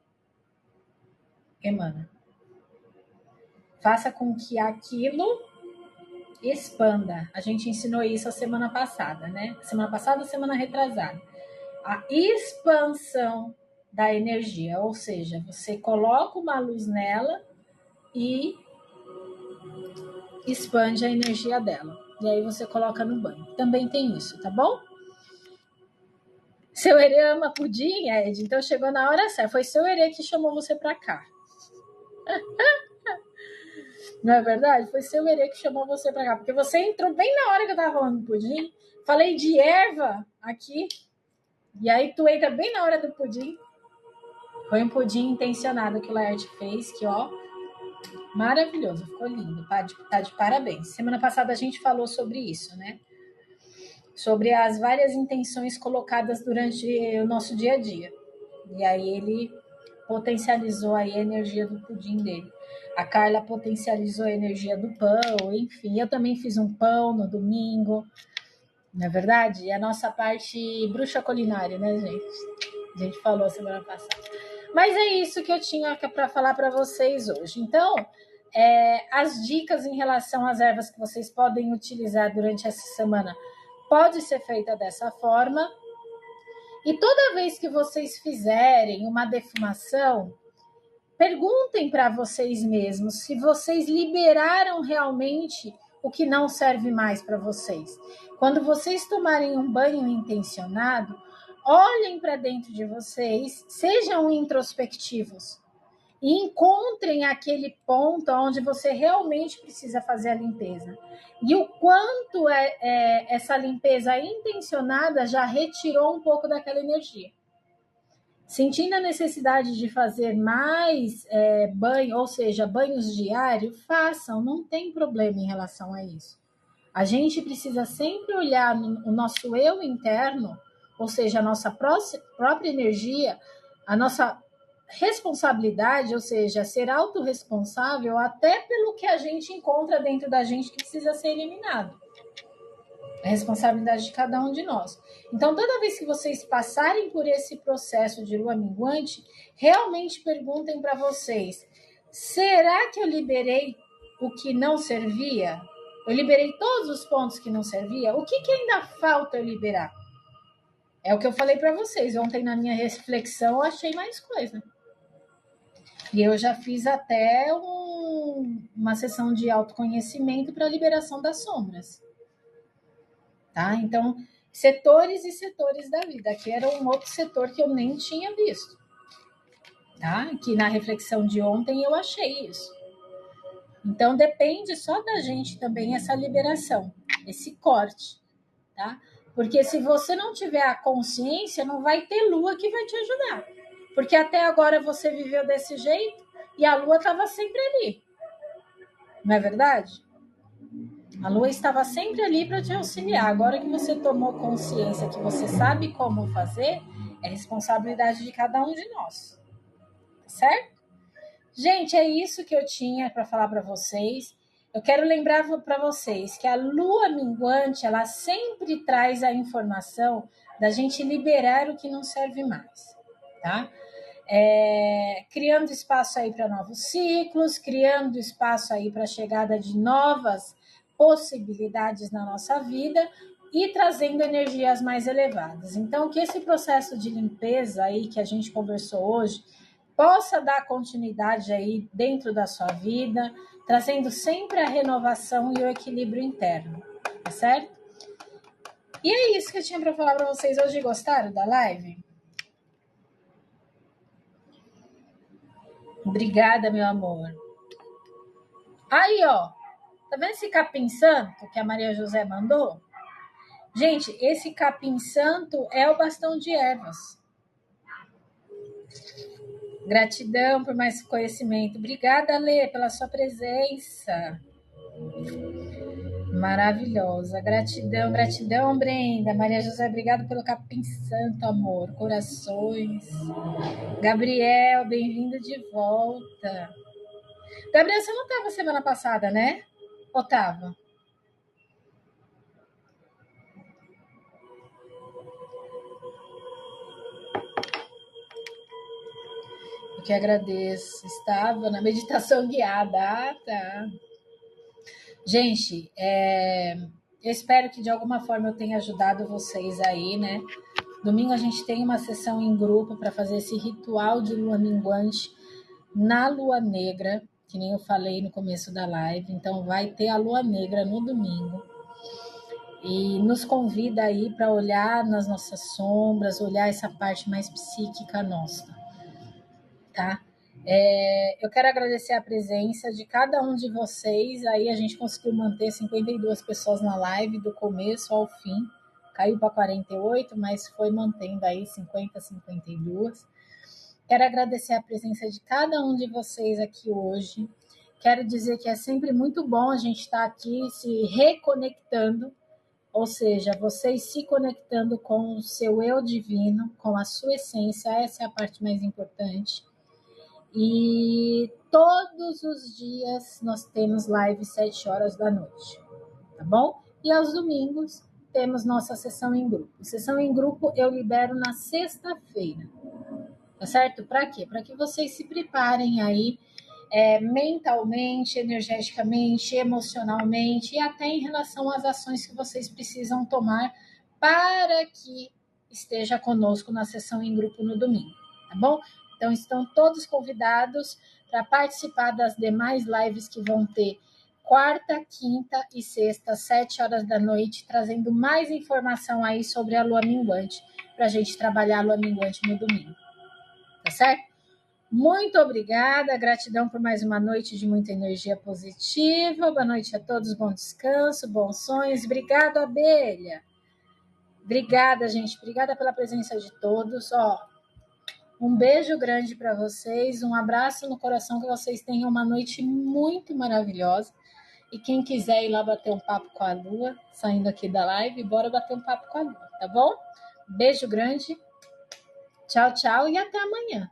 emana. Faça com que aquilo expanda. A gente ensinou isso a semana passada, né? Semana passada, semana retrasada. A expansão da energia, ou seja, você coloca uma luz nela e expande a energia dela. E aí você coloca no banho. Também tem isso, tá bom? Seu Herê ama pudim, Ed? Então chegou na hora certa. Foi seu Herê que chamou você pra cá. Não é verdade? Foi seu Herê que chamou você pra cá. Porque você entrou bem na hora que eu tava falando do pudim. Falei de erva aqui. E aí tu entra bem na hora do pudim. Foi um pudim intencionado que o Laerte fez, que ó, maravilhoso, ficou lindo, tá de parabéns. Semana passada a gente falou sobre isso, né? Sobre as várias intenções colocadas durante o nosso dia a dia. E aí ele potencializou aí a energia do pudim dele. A Carla potencializou a energia do pão, enfim. Eu também fiz um pão no domingo, não é verdade? E a nossa parte bruxa culinária, né, gente? A gente falou semana passada. Mas é isso que eu tinha para falar para vocês hoje. Então, as dicas em relação às ervas que vocês podem utilizar durante essa semana pode ser feita dessa forma. E toda vez que vocês fizerem uma defumação, perguntem para vocês mesmos se vocês liberaram realmente o que não serve mais para vocês. Quando vocês tomarem um banho intencionado, olhem para dentro de vocês, sejam introspectivos e encontrem aquele ponto onde você realmente precisa fazer a limpeza. E o quanto essa limpeza intencionada já retirou um pouco daquela energia. Sentindo a necessidade de fazer mais banho, ou seja, banhos diários, façam, não tem problema em relação a isso. A gente precisa sempre olhar o nosso eu interno, ou seja, a nossa própria energia, a nossa responsabilidade, ou seja, ser autorresponsável até pelo que a gente encontra dentro da gente que precisa ser eliminado. É responsabilidade de cada um de nós. Então, toda vez que vocês passarem por esse processo de lua minguante, realmente perguntem para vocês: será que eu liberei o que não servia? Eu liberei todos os pontos que não servia? O que ainda falta eu liberar? É o que eu falei para vocês. Ontem, na minha reflexão, eu achei mais coisa. E eu já fiz até uma sessão de autoconhecimento para a liberação das sombras. Tá? Então, setores e setores da vida. Aqui era um outro setor que eu nem tinha visto. Tá? Que na reflexão de ontem eu achei isso. Então, depende só da gente também essa liberação, esse corte. Tá? Porque se você não tiver a consciência, não vai ter lua que vai te ajudar. Porque até agora você viveu desse jeito e a lua estava sempre ali. Não é verdade? A lua estava sempre ali para te auxiliar. Agora que você tomou consciência que você sabe como fazer, é responsabilidade de cada um de nós. Certo? Gente, é isso que eu tinha para falar para vocês. Eu quero lembrar para vocês que a lua minguante, ela sempre traz a informação da gente liberar o que não serve mais, tá? Criando espaço aí para novos ciclos, criando espaço aí para a chegada de novas possibilidades na nossa vida e trazendo energias mais elevadas. Então, que esse processo de limpeza aí que a gente conversou hoje possa dar continuidade aí dentro da sua vida, trazendo sempre a renovação e o equilíbrio interno, tá certo? E é isso que eu tinha para falar para vocês hoje. Gostaram da live? Obrigada, meu amor. Aí, ó, tá vendo esse capim santo que a Maria José mandou? Gente, esse capim santo é o bastão de ervas. Gratidão por mais conhecimento. Obrigada, Lê, pela sua presença. Maravilhosa. Gratidão, gratidão, Brenda. Maria José, obrigado pelo capim santo, amor. Corações. Gabriel, bem-vindo de volta. Gabriel, você não estava semana passada, né? Ou estava? Eu que agradeço. Estava na meditação guiada. Ah, tá. Gente, eu espero que de alguma forma eu tenha ajudado vocês aí, né? Domingo a gente tem uma sessão em grupo para fazer esse ritual de lua minguante na lua negra, que nem eu falei no começo da live. Então vai ter a lua negra no domingo. E nos convida aí para olhar nas nossas sombras, olhar essa parte mais psíquica nossa, tá? Eu quero agradecer a presença de cada um de vocês. Aí a gente conseguiu manter 52 pessoas na live do começo ao fim. Caiu para 48, mas foi mantendo aí 50, 52. Quero agradecer a presença de cada um de vocês aqui hoje. Quero dizer que é sempre muito bom a gente estar aqui se reconectando, ou seja, vocês se conectando com o seu eu divino, com a sua essência. Essa é a parte mais importante. E todos os dias nós temos live 7 horas da noite, tá bom? E aos domingos temos nossa sessão em grupo. Sessão em grupo eu libero na sexta-feira, tá certo? Para quê? Para que vocês se preparem aí mentalmente, energeticamente, emocionalmente e até em relação às ações que vocês precisam tomar para que esteja conosco na sessão em grupo no domingo, tá bom? Então, estão todos convidados para participar das demais lives que vão ter quarta, quinta e sexta, 7 horas da noite, trazendo mais informação aí sobre a lua minguante, para a gente trabalhar a lua minguante no domingo. Tá certo? Muito obrigada, gratidão por mais uma noite de muita energia positiva. Boa noite a todos, bom descanso, bons sonhos. Obrigado, abelha. Obrigada, gente. Obrigada pela presença de todos. Um beijo grande para vocês, um abraço no coração, que vocês tenham uma noite muito maravilhosa. E quem quiser ir lá bater um papo com a Lua, saindo aqui da live, bora bater um papo com a Lua, tá bom? Beijo grande, tchau, tchau e até amanhã.